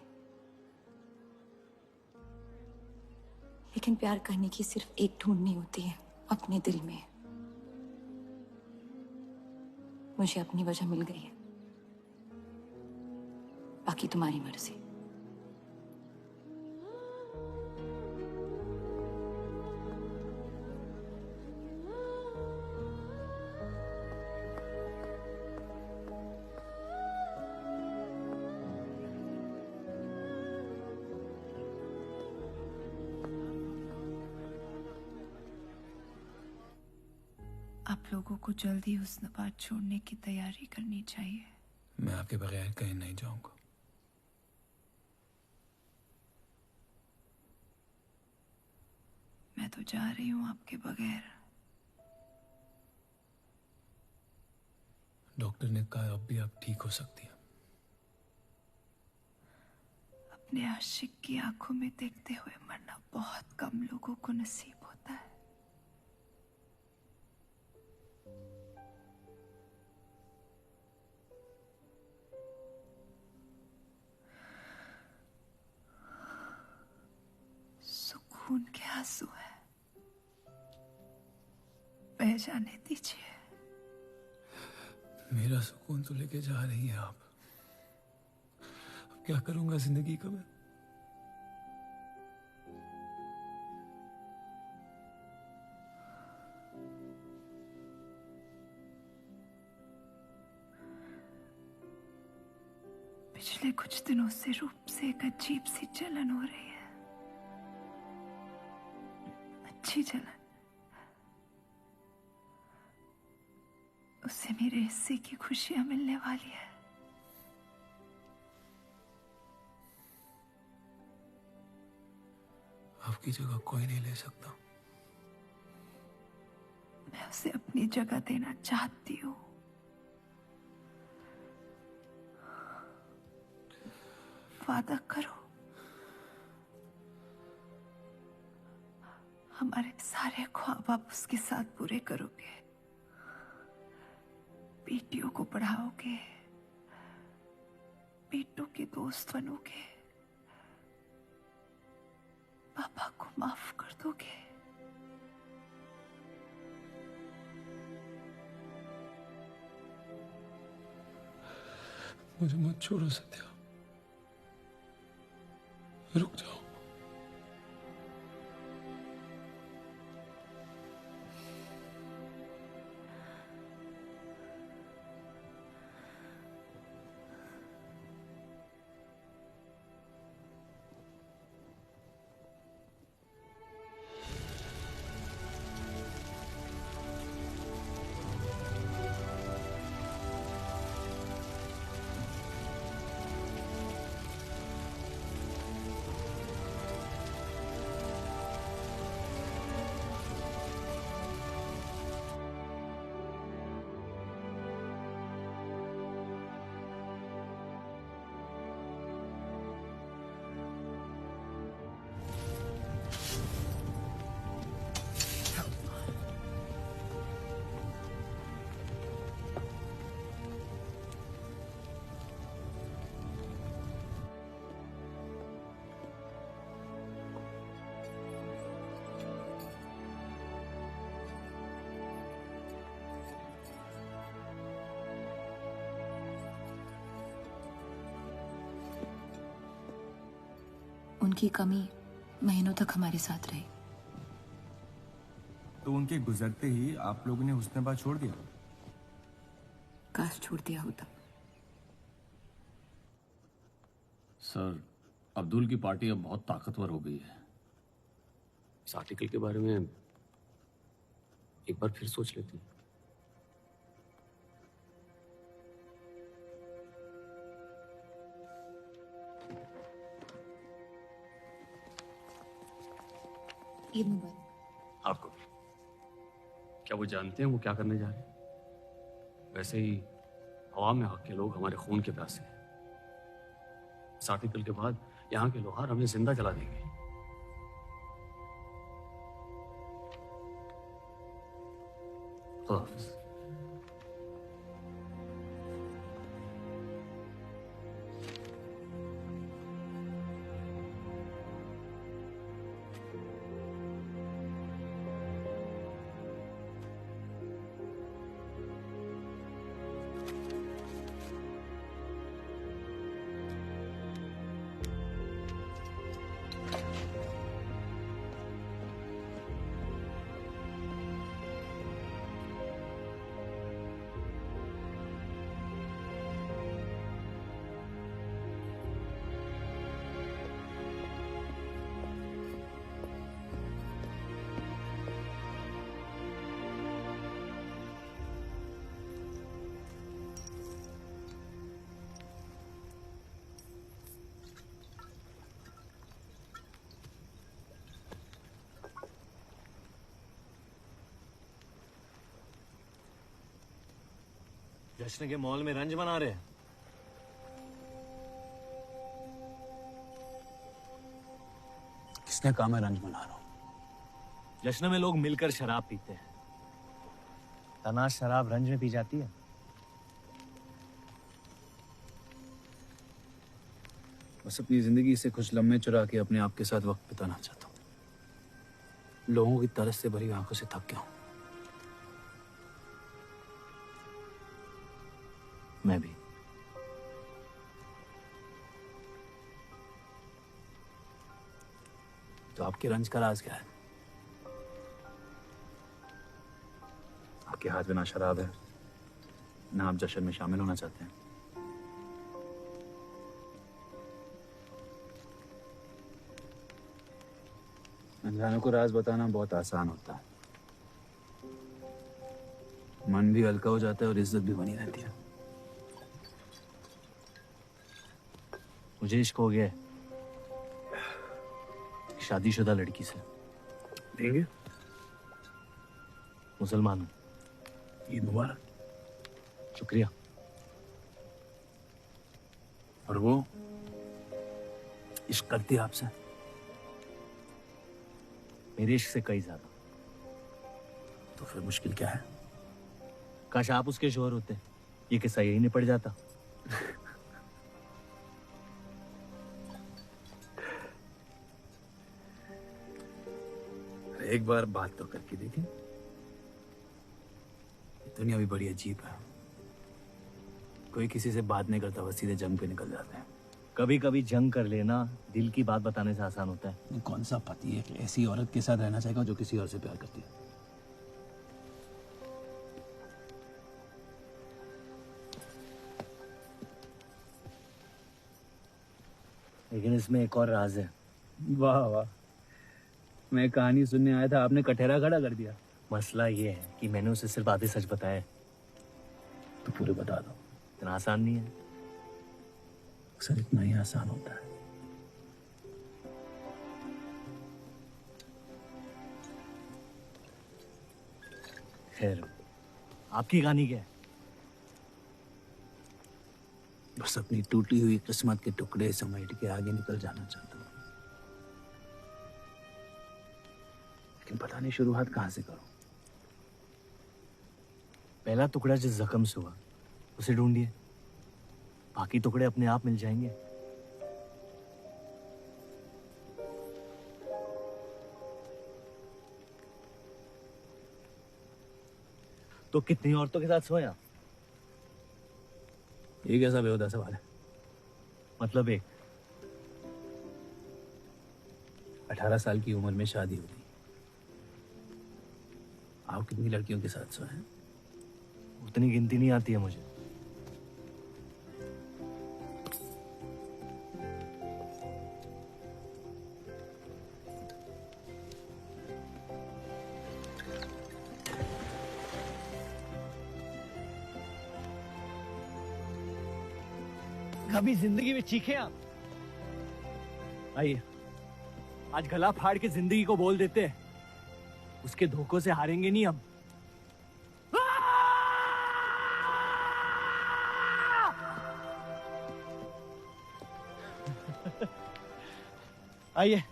लेकिन प्यार करने की सिर्फ एक ढूंढनी होती है, अपने दिल में। मुझे अपनी वजह मिल गई है, बाकी तुम्हारी मर्जी। आप लोगों को जल्दी हुस्नाबाद छोड़ने की तैयारी करनी चाहिए। मैं आपके बगैर कहीं नहीं जाऊंगा। मैं तो जा रही हूँ आपके बगैर। डॉक्टर ने कहा अब भी आप ठीक हो सकती हैं। अपने आशिक की आंखों में देखते हुए मरना बहुत कम लोगों को नसीब होता है। सुकून के आंसू है, बह जाने दीजिए। मेरा सुकून तो लेके जा रही हैं आप। अब क्या करूंगा जिंदगी का मैं? पिछले कुछ दिनों से रूप से एक अजीब सी जलन हो रही है, अच्छी जलन। उससे मेरे हिस्से की खुशियां मिलने वाली है। आपकी जगह कोई नहीं ले सकता। मैं उसे अपनी जगह देना चाहती हूँ। वादा करो, हमारे सारे ख्वाब आप उसके साथ पूरे करोगे। बेटियों को पढ़ाओगे, बेटों के दोस्त बनोगे, पापा को माफ कर दोगे। मुझे मत छोड़ो सत्या, रुक जाओ। उनकी कमी महीनों तक हमारे साथ रही। तो उनके गुजरते ही आप लोगों ने हुस्नाबाद छोड़ दिया? काश छोड़ दिया होता। सर, अब्दुल की पार्टी अब बहुत ताकतवर हो गई है। इस आर्टिकल के बारे में एक बार फिर सोच लेते हैं। ईद मुबारक। आपको क्या वो जानते हैं वो क्या करने जा रहे हैं? वैसे ही अवाम में हक के लोग हमारे खून के प्यासे हैं। इस आर्टिकल के बाद यहाँ के लोहार हमें जिंदा जला देंगे। खुदा हाफिज। जश्न के मॉल में रंज बना रहे हैं। किसने कहा मैं रंज बना रहा हूं? जश्न में लोग मिलकर शराब पीते हैं। तनाश शराब रंज में पी जाती है। बस अपनी जिंदगी से कुछ लम्हे चुरा के अपने आप के साथ वक्त बिताना चाहता हूं। लोगों की तरस से भरी आंखों से थक गया हूं। मैं भी। तो आपके रंज का राज क्या है? आपके हाथ में ना शराब है, ना आप जश्न में शामिल होना चाहते हैं। अनजानों को राज बताना बहुत आसान होता है। मन भी हल्का हो जाता है और इज्जत भी बनी रहती है। मुझे इश्क हो गया है शादीशुदा लड़की से। देंगे? मुसलमान हूं। ईद मुबारक। शुक्रिया। और वो इश्क करती है आपसे? मेरे इश्क से कई ज्यादा। तो फिर मुश्किल क्या है? काश आप उसके शोहर होते, ये किस्सा यही निपट जाता। एक बार बात तो करके देखें। दुनिया भी बड़ी अजीब है। कोई किसी से बात नहीं करता, बस सीधे जंग पे निकल जाते हैं। कभी कभी जंग कर लेना दिल की बात बताने से आसान होता है। कौन सा पति एक ऐसी औरत के साथ रहना चाहेगा जो किसी और से प्यार करती है? लेकिन इसमें एक और राज है। वाह वाह, मैं कहानी सुनने आया था, आपने कटहरा खड़ा कर दिया। मसला ये है कि मैंने उसे सिर्फ आधे सच बताया। तो पूरे बता दो। इतना आसान नहीं है। अक्सर इतना ही आसान होता है। खैर, आपकी कहानी क्या है? बस अपनी टूटी हुई किस्मत के टुकड़े समेट के आगे निकल जाना चाहता हूँ, लेकिन पता नहीं शुरुआत कहाँ से करूं। पहला टुकड़ा जिस जख्म से हुआ उसे ढूंढिए, बाकी टुकड़े अपने आप मिल जाएंगे। तो कितनी औरतों के साथ सोया? ये कैसा बेहुदा सवाल है? मतलब एक 18 साल की उम्र में शादी हुई। आप कितनी लड़कियों के साथ सोए हैं? उतनी गिनती नहीं आती है मुझे। कभी जिंदगी में चीखे आप? आइए, आज गला फाड़ के जिंदगी को बोल देते हैं, उसके धोखों से हारेंगे नहीं हम। आइए,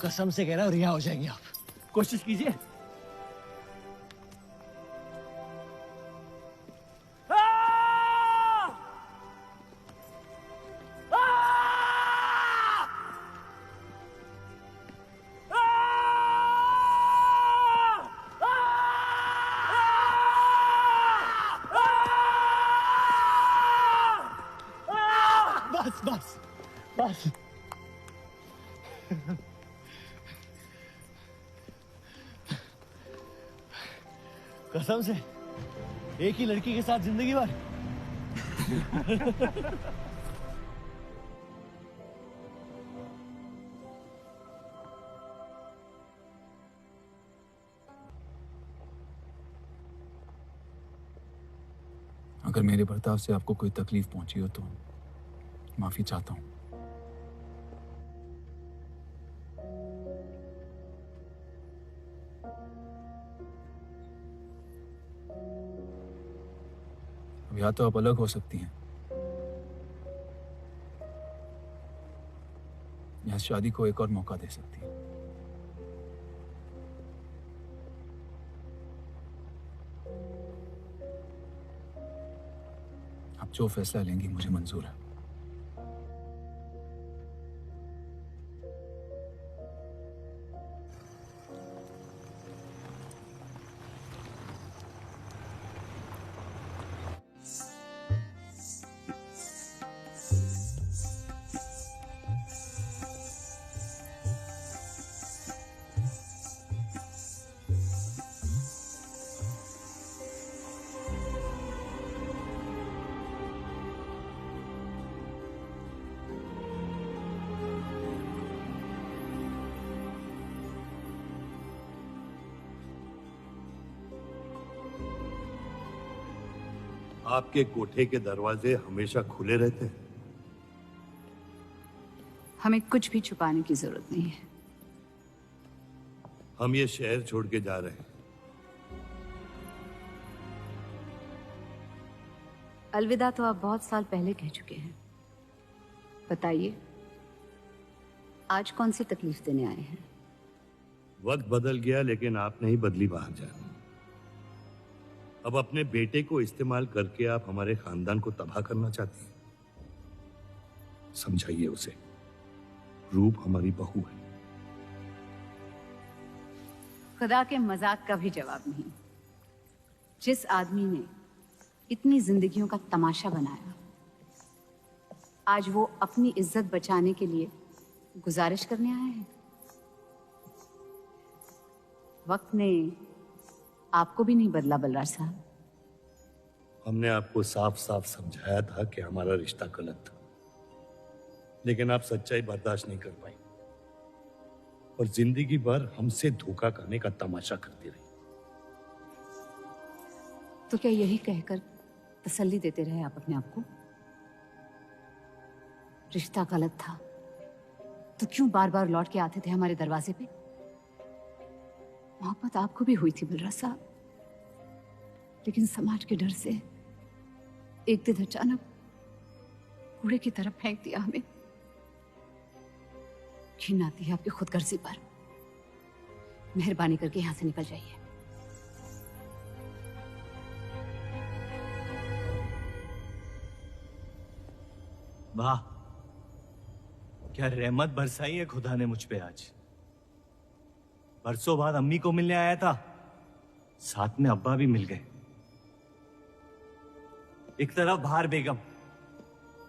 कसम से कह रहा हूं रिहा हो जाएंगे आप। कोशिश कीजिए। बस बस बस। कसम से एक ही लड़की के साथ जिंदगी भर। अगर मेरे बर्ताव से आपको कोई तकलीफ पहुंची हो तो माफी चाहता हूं। अब या तो आप अलग हो सकती हैं या शादी को एक और मौका दे सकती हैं। आप जो फैसला लेंगी मुझे मंजूर है। आपके कोठे के दरवाजे हमेशा खुले रहते हैं? हमें कुछ भी छुपाने की जरूरत नहीं है। हम ये शहर छोड़ के जा रहे हैं। अलविदा तो आप बहुत साल पहले कह चुके हैं। बताइए, आज कौन सी तकलीफ देने आए हैं? वक्त बदल गया लेकिन आप नहीं बदली बाहर जान। अब अपने बेटे को इस्तेमाल करके आप हमारे खानदान को तबाह करना चाहती हैं। समझाइए उसे, रूप हमारी बहू है। खुदा के मजाक का भी जवाब नहीं। जिस आदमी ने इतनी जिंदगियों का तमाशा बनाया, आज वो अपनी इज्जत बचाने के लिए गुजारिश करने आए हैं। वक्त ने आपको भी नहीं बदला बलराज साहब। हमने आपको साफ साफ समझाया था कि हमारा रिश्ता गलत था, लेकिन आप सच्चाई बर्दाश्त नहीं कर पाई और जिंदगी भर हमसे धोखा करने का तमाशा करती रही। तो क्या यही कहकर तसल्ली देते रहे आप अपने आप को? रिश्ता गलत था तो क्यों बार बार लौट के आते थे हमारे दरवाजे पे? मोहब्बत आपको भी हुई थी बलराज साहब, लेकिन समाज के डर से एक दिन अचानक कूड़े की तरफ फेंक दिया हमें। घिन आती है आपकी खुदगर्जी पर। मेहरबानी करके यहां से निकल जाइए। वाह, क्या रहमत बरसाई है खुदा ने मुझ पे आज। बरसों बाद अम्मी को मिलने आया था, साथ में अब्बा भी मिल गए। एक तरफ बहार बेगम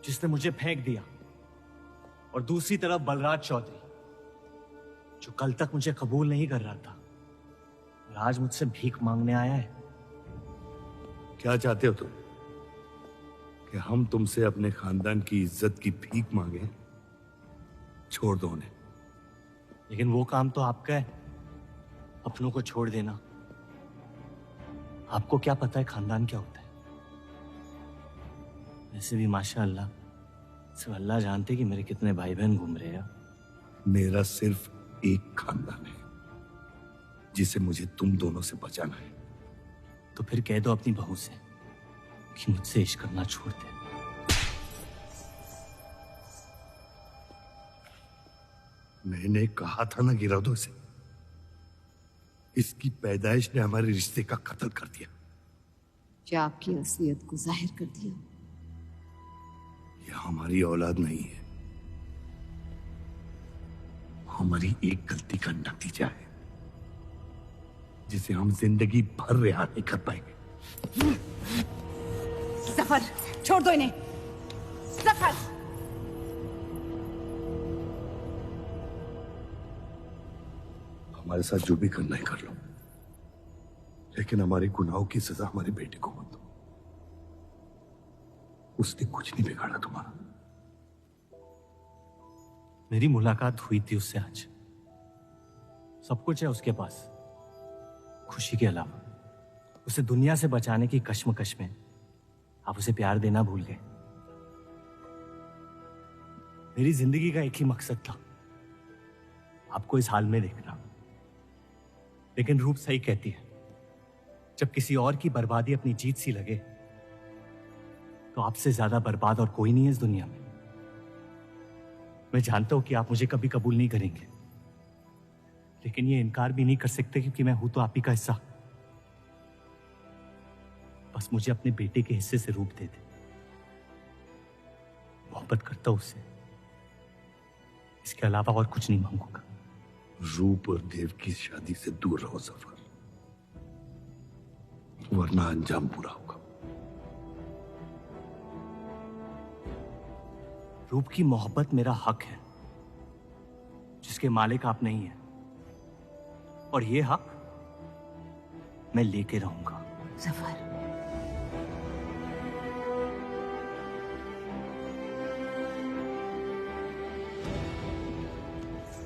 जिसने मुझे फेंक दिया और दूसरी तरफ बलराज चौधरी जो कल तक मुझे कबूल नहीं कर रहा था और आज मुझसे भीख मांगने आया है। क्या चाहते हो तुम? कि हम तुमसे अपने खानदान की इज्जत की भीख मांगे? छोड़ दो उन्हें। लेकिन वो काम तो आपका है, अपनों को छोड़ देना। आपको क्या पता है खानदान क्या होता है? वैसे भी माशाअल्लाह सिर्फ अल्लाह जानते कि मेरे कितने भाई बहन घूम रहे हैं। मेरा सिर्फ एक खानदान है जिसे मुझे तुम दोनों से बचाना है। तो फिर कह दो अपनी बहू से कि मुझसे इश्क करना छोड़ दे। मैंने कहा था ना गिरा दो इसे। इसकी पैदाइश ने हमारे रिश्ते का कत्ल कर दिया। क्या आपकी असलियत को जाहिर कर दिया? यह हमारी औलाद नहीं है, हमारी एक गलती का नतीजा है जिसे हम जिंदगी भर रिहा नहीं कर पाएंगे। जफर, छोड़ दो इन्हें। जफर, हमारे साथ जो भी करना है कर लो, लेकिन हमारे गुनाहों की सजा हमारे बेटे को मत दो। उसने कुछ नहीं बिगाड़ा तुम्हारा। मेरी मुलाकात हुई थी उससे आज। सब कुछ है उसके पास, खुशी के अलावा। उसे दुनिया से बचाने की कश्मकश में आप उसे प्यार देना भूल गए। मेरी जिंदगी का एक ही मकसद था, आपको इस हाल में देखना। लेकिन रूप सही कहती है, जब किसी और की बर्बादी अपनी जीत सी लगे तो आपसे ज्यादा बर्बाद और कोई नहीं है इस दुनिया में। मैं जानता हूं कि आप मुझे कभी कबूल नहीं करेंगे, लेकिन ये इनकार भी नहीं कर सकते क्योंकि मैं हूं तो आप ही का हिस्सा। बस मुझे अपने बेटे के हिस्से से रूप दे दे। मोहब्बत करता हूं उससे, इसके अलावा और कुछ नहीं मांगूंगा। रूप और देव की शादी से दूर रहो सफर, वरना अंजाम बुरा होगा। रूप की मोहब्बत मेरा हक है, जिसके मालिक आप नहीं हैं, और ये हक मैं लेके रहूंगा। जफर,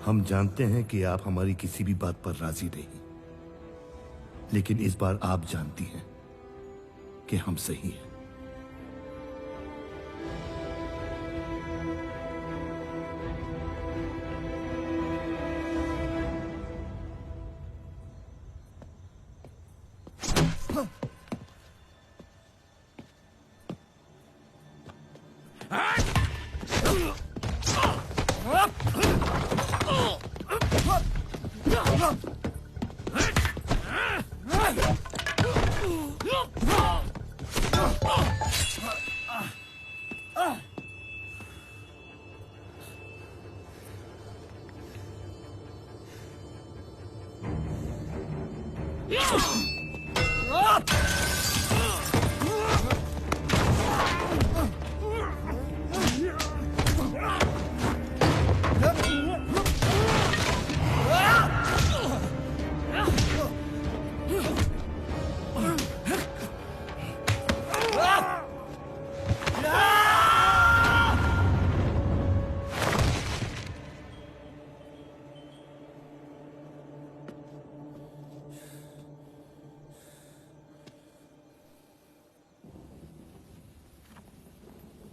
हम जानते हैं कि आप हमारी किसी भी बात पर राजी नहीं, लेकिन इस बार आप जानती हैं कि हम सही हैं।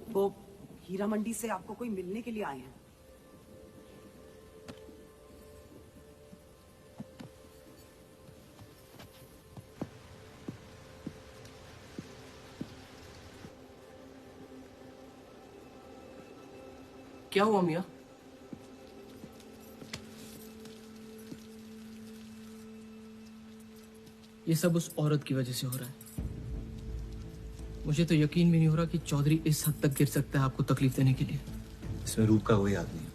वो हीरा मंडी से आपको कोई मिलने के लिए आए हैं। क्या हुआ मियाँ? ये सब उस औरत की वजह से हो रहा है। मुझे तो यकीन भी नहीं हो रहा कि चौधरी इस हद तक गिर सकता है आपको तकलीफ देने के लिए। इसमें रूप का कोई आदमी है।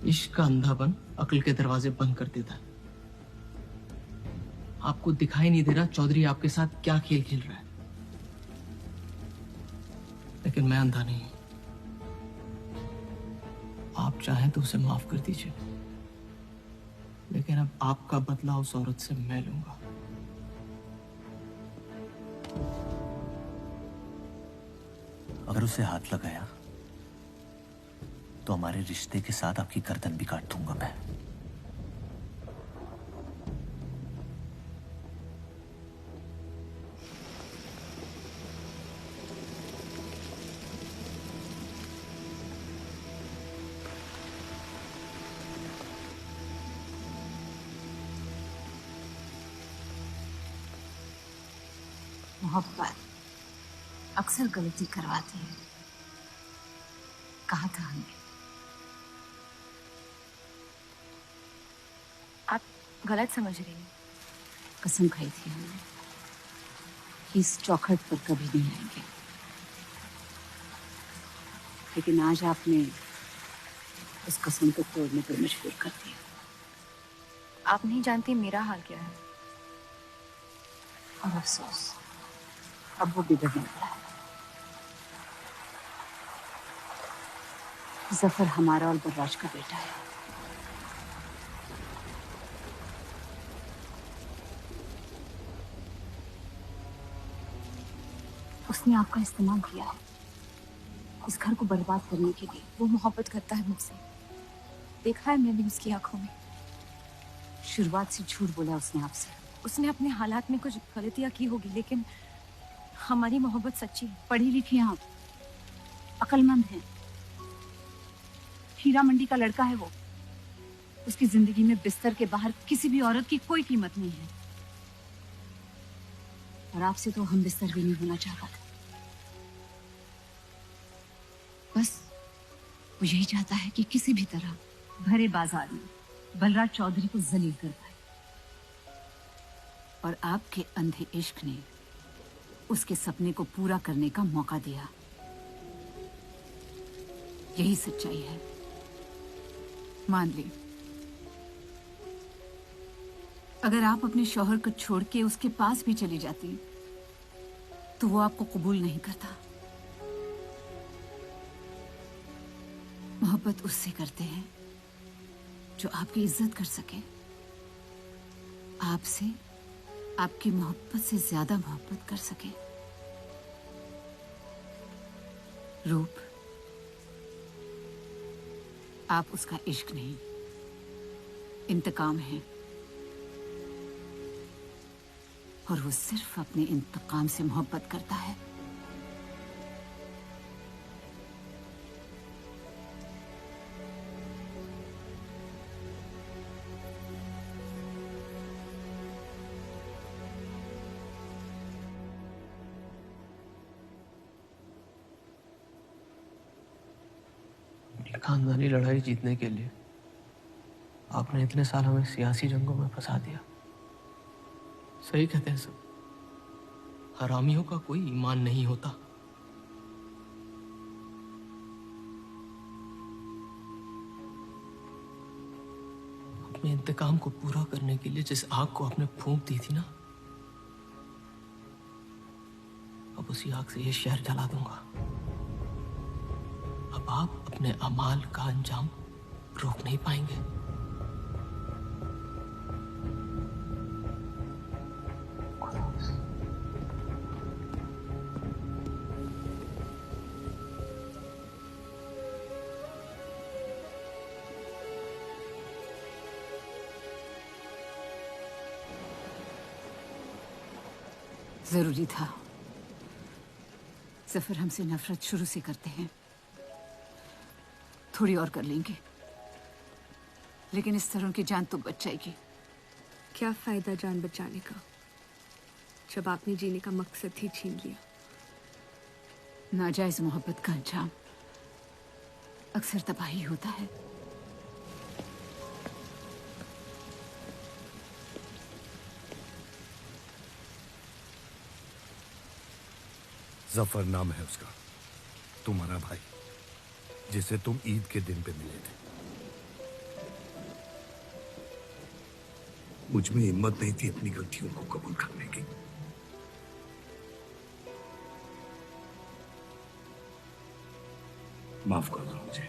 इश्क का अंधापन अक्ल के दरवाजे बंद कर देता है। आपको दिखाई नहीं दे रहा चौधरी आपके साथ क्या खेल खेल रहा है, लेकिन मैं अंधा नहीं हूं। आप चाहें तो उसे माफ कर दीजिए, लेकिन अब आपका बदला उस औरत से मैं लूंगा। अगर उसे हाथ लगाया तो हमारे रिश्ते के साथ आपकी गर्दन भी काट दूंगा मैं। मोहब्बत अक्सर गलती करवाती है। कहा था हमने। आप गलत समझ रही हैं। कसम खाई थी हमने कि इस चौखट पर कभी नहीं आएंगे, लेकिन आज आपने उस कसम को तोड़ने पर मजबूर कर दिया। आप नहीं जानती मेरा हाल क्या है। और अफसोस अब वो बिगड़ने वाला है। जफर हमारा और बर्राज का बेटा है। उसने आपका इस्तेमाल किया है इस घर को बर्बाद करने के लिए। वो मोहब्बत करता है मुझसे, देखा है मैंने उसकी आंखों में। शुरुआत से झूठ बोला उसने आपसे। उसने अपने हालात में कुछ गलतियां की होगी, लेकिन हमारी मोहब्बत सच्ची है। पढ़ी लिखी हैं आप, अक्लमंद हैं। हीरा मंडी का लड़का है वो। उसकी जिंदगी में बिस्तर के बाहर किसी भी औरत की कोई कीमत नहीं है। और आपसे तो हम बिस्तर भी नहीं होना चाहता था। बस वो यही चाहता है कि किसी भी तरह भरे बाजार में बलराज चौधरी को जलील कर पाए। और आपके अंधे इश्क ने उसके सपने को पूरा करने का मौका दिया। यही सच्चाई है, मान ली। अगर आप अपने शौहर को छोड़ के उसके पास भी चली जाती तो वो आपको कबूल नहीं करता। मोहब्बत उससे करते हैं जो आपकी इज्जत कर सके। आपसे, आपकी मोहब्बत से ज्यादा मोहब्बत कर सके। रूप, आप उसका इश्क नहीं, इंतकाम है। और वो सिर्फ अपने इंतकाम से मोहब्बत करता है। खानदानी लड़ाई जीतने के लिए आपने इतने साल हमें सियासी जंगों में फंसा दिया। सही कहते हैं सब, हरामियों का कोई ईमान नहीं होता। अपने इंतकाम को पूरा करने के लिए जिस आग को आपने फूंक दी थी ना, अब उसी आग से ये शहर जला दूंगा। अब आप अपने अमाल का अंजाम रोक नहीं पाएंगे। जरूरी था। जफर हमसे नफरत शुरू से करते हैं। थोड़ी और कर लेंगे, लेकिन इस तरह की जान तो बच जाएगी। क्या फायदा जान बचाने का जब आपने जीने का मकसद ही छीन लिया। नाजायज मोहब्बत का अंजाम अक्सर तबाही होता है। जफर नाम है उसका, तुम्हारा भाई, जिसे तुम ईद के दिन पे मिले थे। मुझ में हिम्मत नहीं थी अपनी गलतियों को कबूल करने की। माफ कर दो मुझे।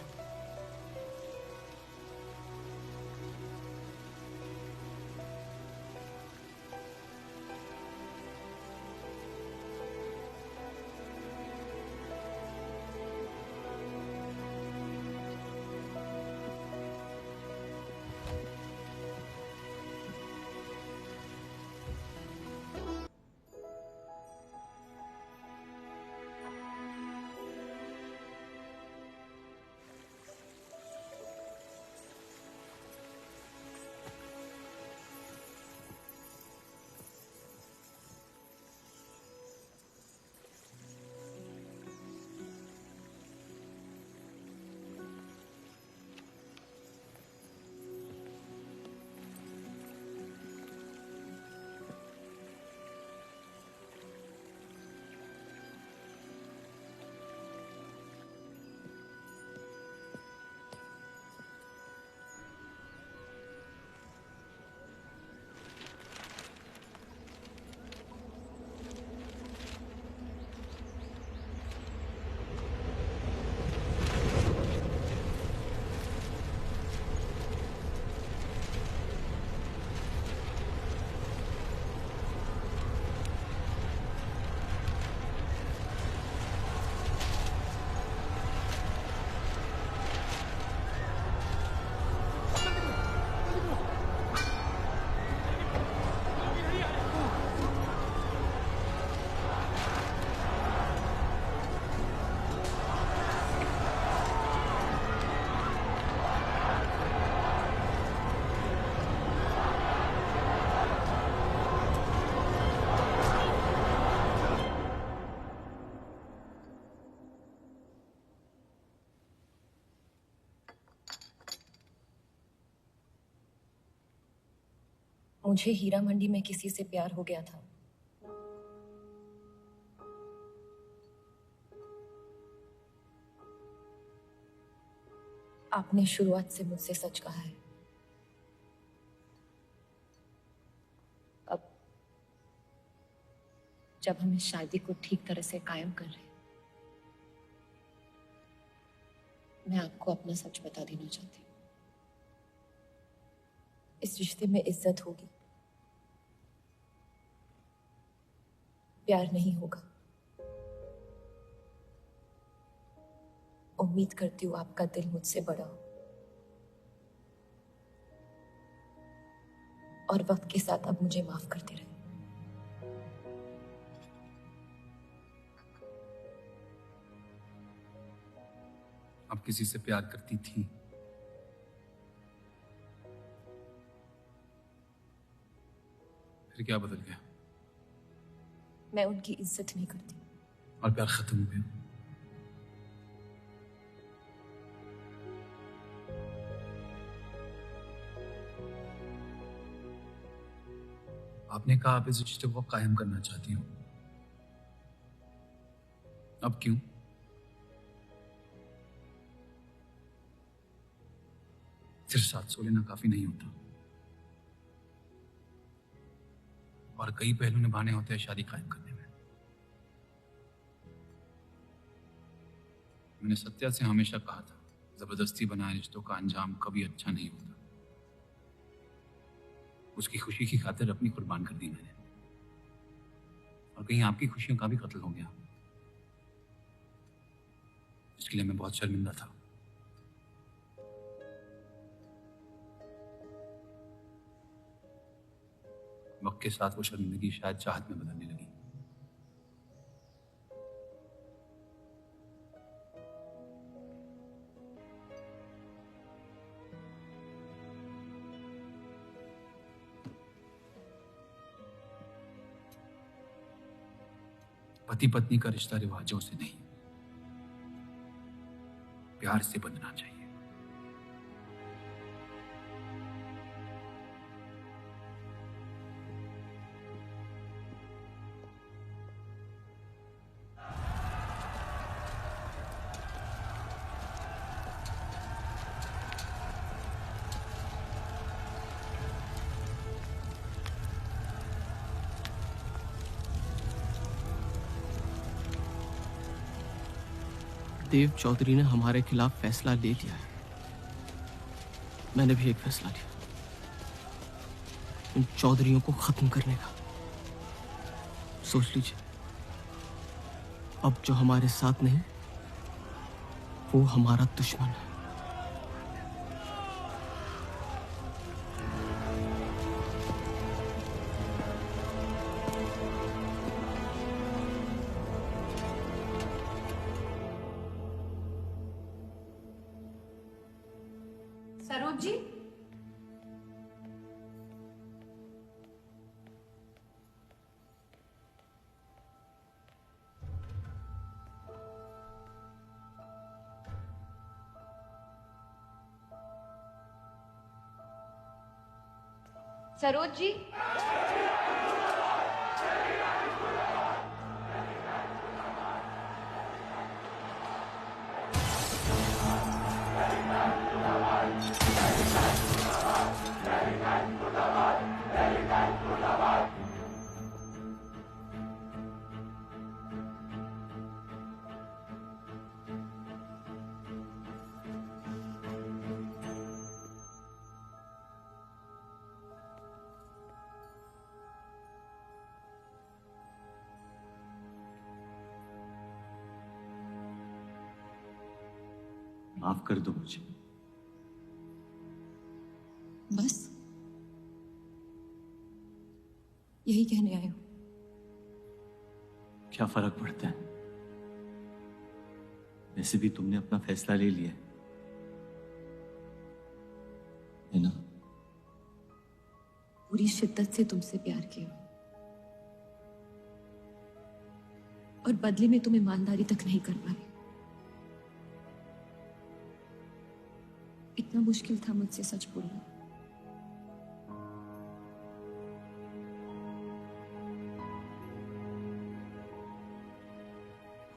मुझे हीरा मंडी में किसी से प्यार हो गया था। आपने शुरुआत से मुझसे सच कहा है। अब जब हम इस शादी को ठीक तरह से कायम कर रहे हैं, मैं आपको अपना सच बता देना चाहती हूँ। इस रिश्ते में इज्जत होगी, प्यार नहीं होगा। उम्मीद करती हूँ आपका दिल मुझसे बड़ा हो और वक्त के साथ अब मुझे माफ करते रहे। आप किसी से प्यार करती थी? फिर क्या बदल गया? मैं उनकी इज्जत नहीं करती। और प्यार खत्म हो गया? आपने कहा आप इस रिश्ते को कायम करना चाहती हो। अब क्यों? सिर्फ 700 लेना काफी नहीं होता, और कई पहलू निभाने होते हैं शादी कायम करने में। मैंने सत्या से हमेशा कहा था, जबरदस्ती बनाए रिश्तों का अंजाम कभी अच्छा नहीं होता। उसकी खुशी की खातिर अपनी कुर्बान कर दी मैंने, और कहीं आपकी खुशियों का भी कत्ल हो गया, इसके लिए मैं बहुत शर्मिंदा था। वक्त के साथ वो शर्मिंदगी शायद चाहत में बदलने लगी। पति पत्नी का रिश्ता रिवाजों से नहीं, प्यार से बंधना चाहिए। देव चौधरी ने हमारे खिलाफ फैसला ले लिया है। मैंने भी एक फैसला लिया, इन चौधरियों को खत्म करने का। सोच लीजिए, अब जो हमारे साथ नहीं, वो हमारा दुश्मन है। सरोज जी, सरोज जी, माफ कर दो मुझे। बस यही कहने आए हो? क्या फर्क पड़ता है, वैसे भी तुमने अपना फैसला ले लिया है ना? पूरी शिद्दत से तुमसे प्यार किया और बदले में तुम ईमानदारी तक नहीं कर पाए। इतना मुश्किल था मुझसे सच बोलना,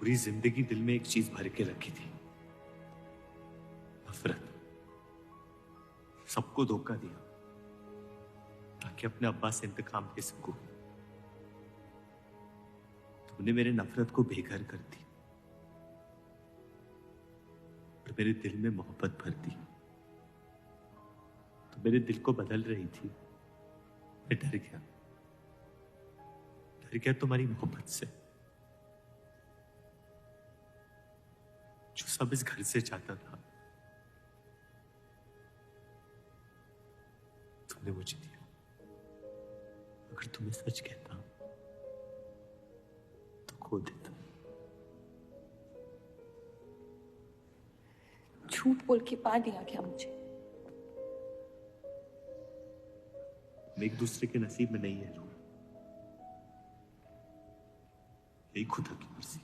पूरी जिंदगी दिल में एक चीज भर के रखी थी, नफरत। सबको धोखा दिया ताकि अपने अब्बा से इंतकाम ले सकूं। तुमने मेरे नफरत को बेघर कर दी और मेरे दिल में मोहब्बत भर दी। तो मेरे दिल को बदल रही थी। मैं डर गया तुम्हारी मोहब्बत से, जो सब इस घर से चाहता था, तुमने मुझे दिया। अगर तुम्हें सच कहता तो खो देता। झूठ बोल के पा लिया क्या मुझे? हम एक दूसरे के नसीब में नहीं है रूह, यही खुदा की मर्जी।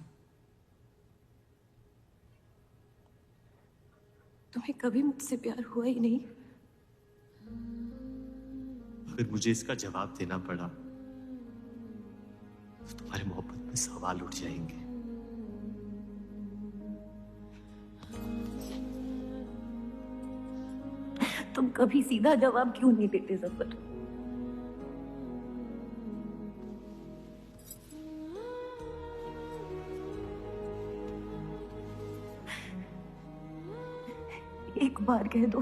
तुम्हें कभी मुझसे प्यार हुआ ही नहीं? अगर मुझे इसका जवाब देना पड़ा तो तुम्हारी मोहब्बत में सवाल उठ जाएंगे। तुम कभी सीधा जवाब क्यों नहीं देते जफर? एक बार कह दो,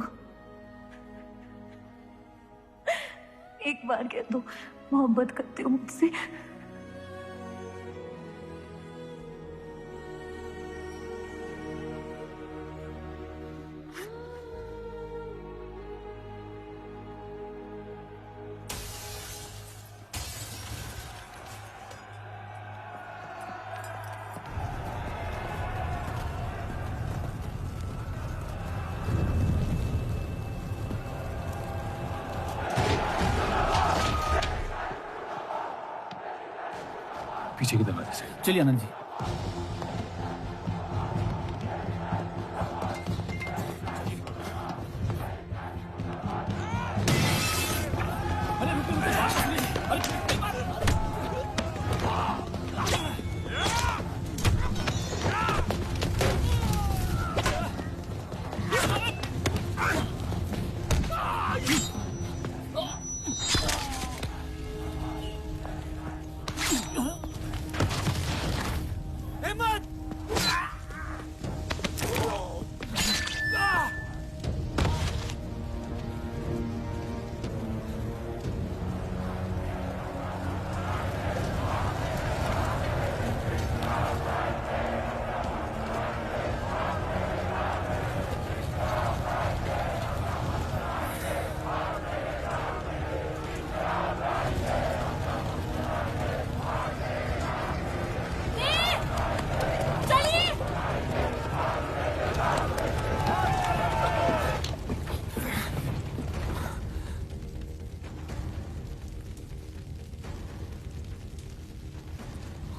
एक बार कह दो मोहब्बत करते हो मुझसे। पीछे की दरवाजे से। चलिए आनंद जी।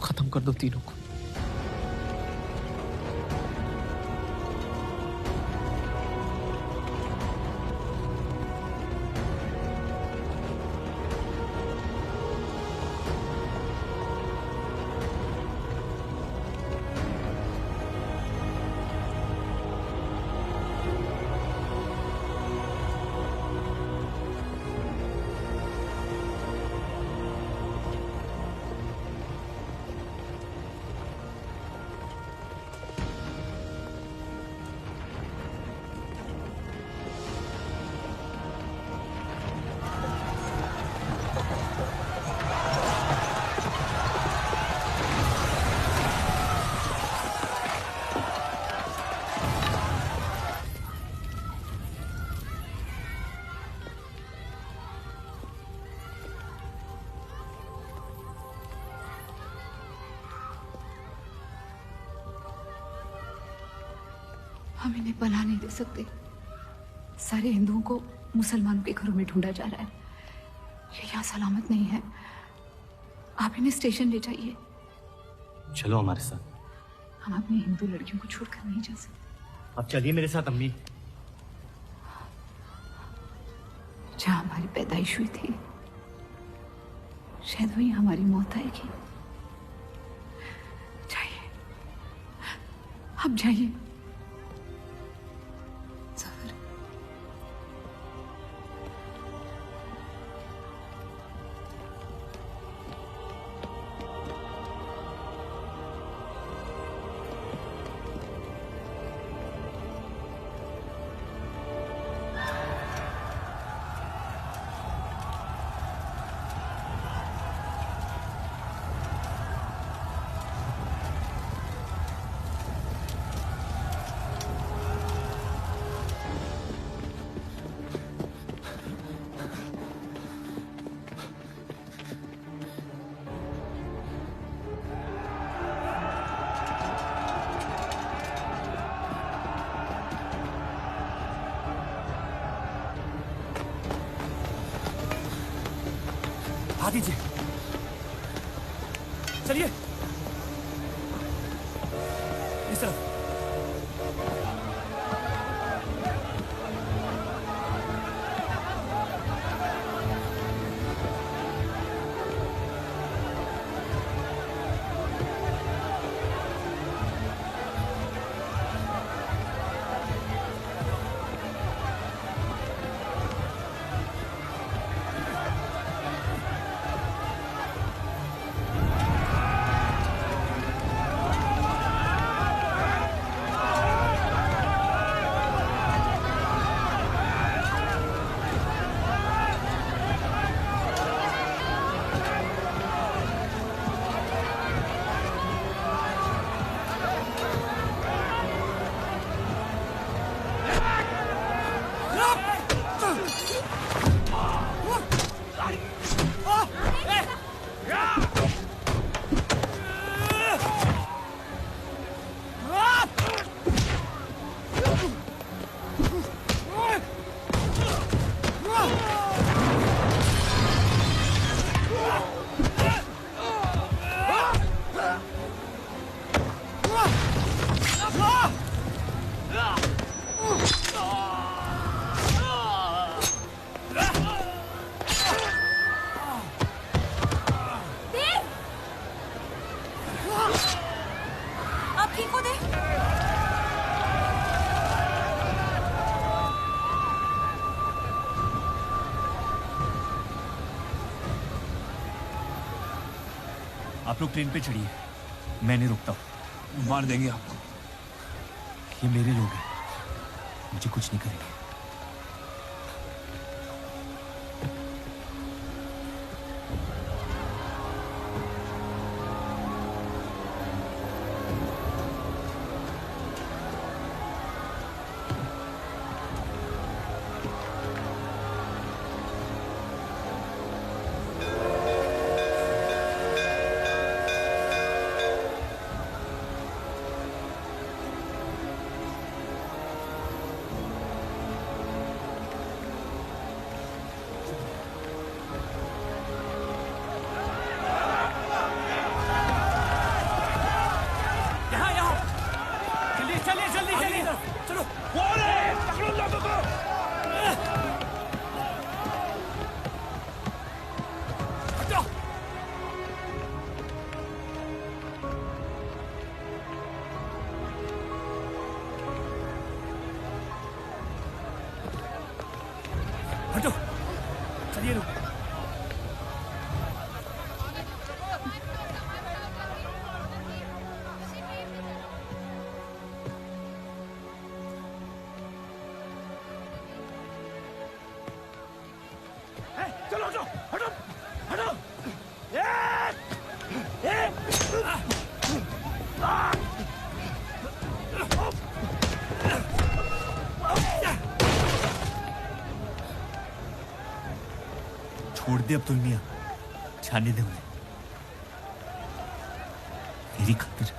खत्म कर दो तीनों को। हम इन्हें पनाह नहीं दे सकते। सारे हिंदुओं को मुसलमानों के घरों में ढूंढा जा रहा है। ये यहाँ सलामत नहीं है। आप इन्हें स्टेशन ले जाइए। चलो हमारे साथ। हम अपनी हिंदू लड़कियों को छोड़कर नहीं जा सकते। आप चलिए मेरे साथ अम्मी। जहाँ हमारी पैदाइश हुई थी, शायद वहीं हमारी मौत आएगी। आप जाइए जफर। आ दीजिए, चलिए इस तरफ। आप लोग ट्रेन पे चढ़िए, मैं नहीं रुकता हूँ। मार देंगे आपको। ये मेरे लोग हैं, मुझे कुछ नहीं करेंगे। हटो, चलिए रुक। चलो हटो, हटो, हटो। छोड़ दे अब्दुल मियां, जाने दे उन्हें, तेरी खातिर।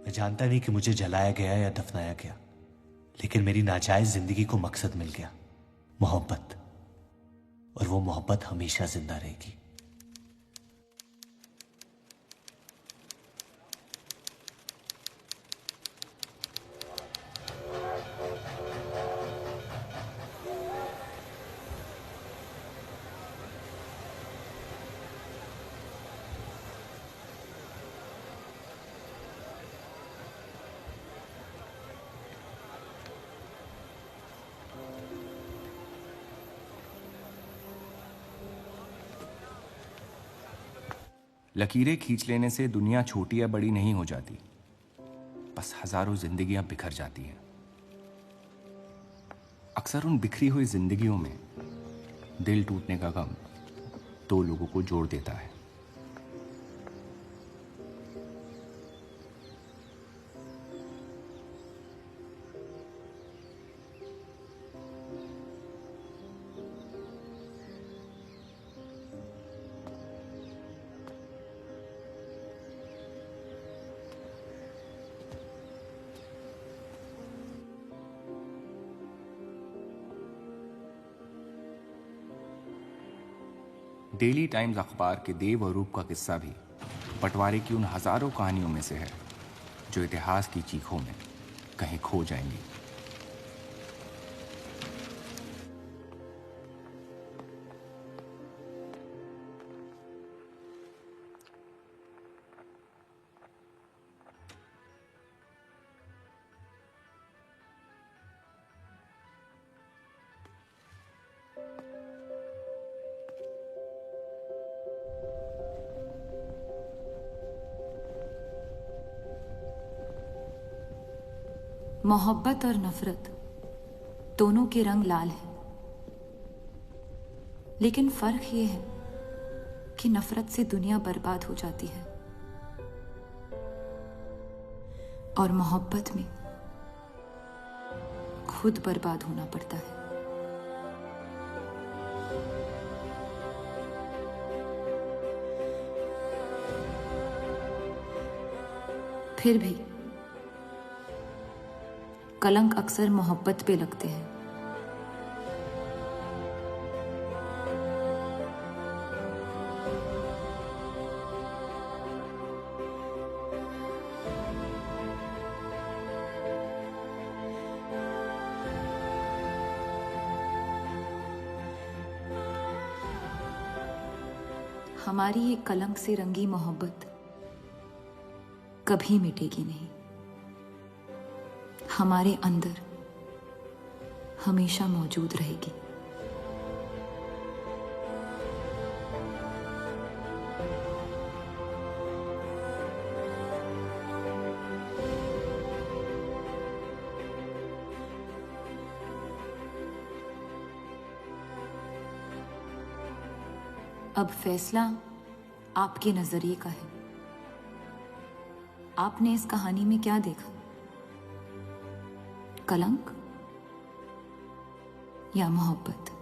मैं जानता नहीं कि मुझे जलाया गया या दफनाया गया, लेकिन मेरी नाजायज जिंदगी को मकसद मिल गया, मोहब्बत। और वो मोहब्बत हमेशा जिंदा रहेगी। लकीरें खींच लेने से दुनिया छोटी या बड़ी नहीं हो जाती, बस हजारों जिंदगियां बिखर जाती हैं। अक्सर उन बिखरी हुई जिंदगियों में दिल टूटने का गम दो लोगों को जोड़ देता है। डेली टाइम्स अखबार के देव और रूप का किस्सा भी बंटवारे की उन हजारों कहानियों में से है जो इतिहास की चीखों में कहीं खो जाएंगी। मोहब्बत और नफरत दोनों के रंग लाल हैं, लेकिन फर्क ये है कि नफरत से दुनिया बर्बाद हो जाती है और मोहब्बत में खुद बर्बाद होना पड़ता है। फिर भी कलंक अक्सर मोहब्बत पे लगते हैं। हमारी ये कलंक से रंगी मोहब्बत कभी मिटेगी नहीं, हमारे अंदर हमेशा मौजूद रहेगी। अब फैसला आपके नजरिए का है। आपने इस कहानी में क्या देखा? कलंक या मोहब्बत?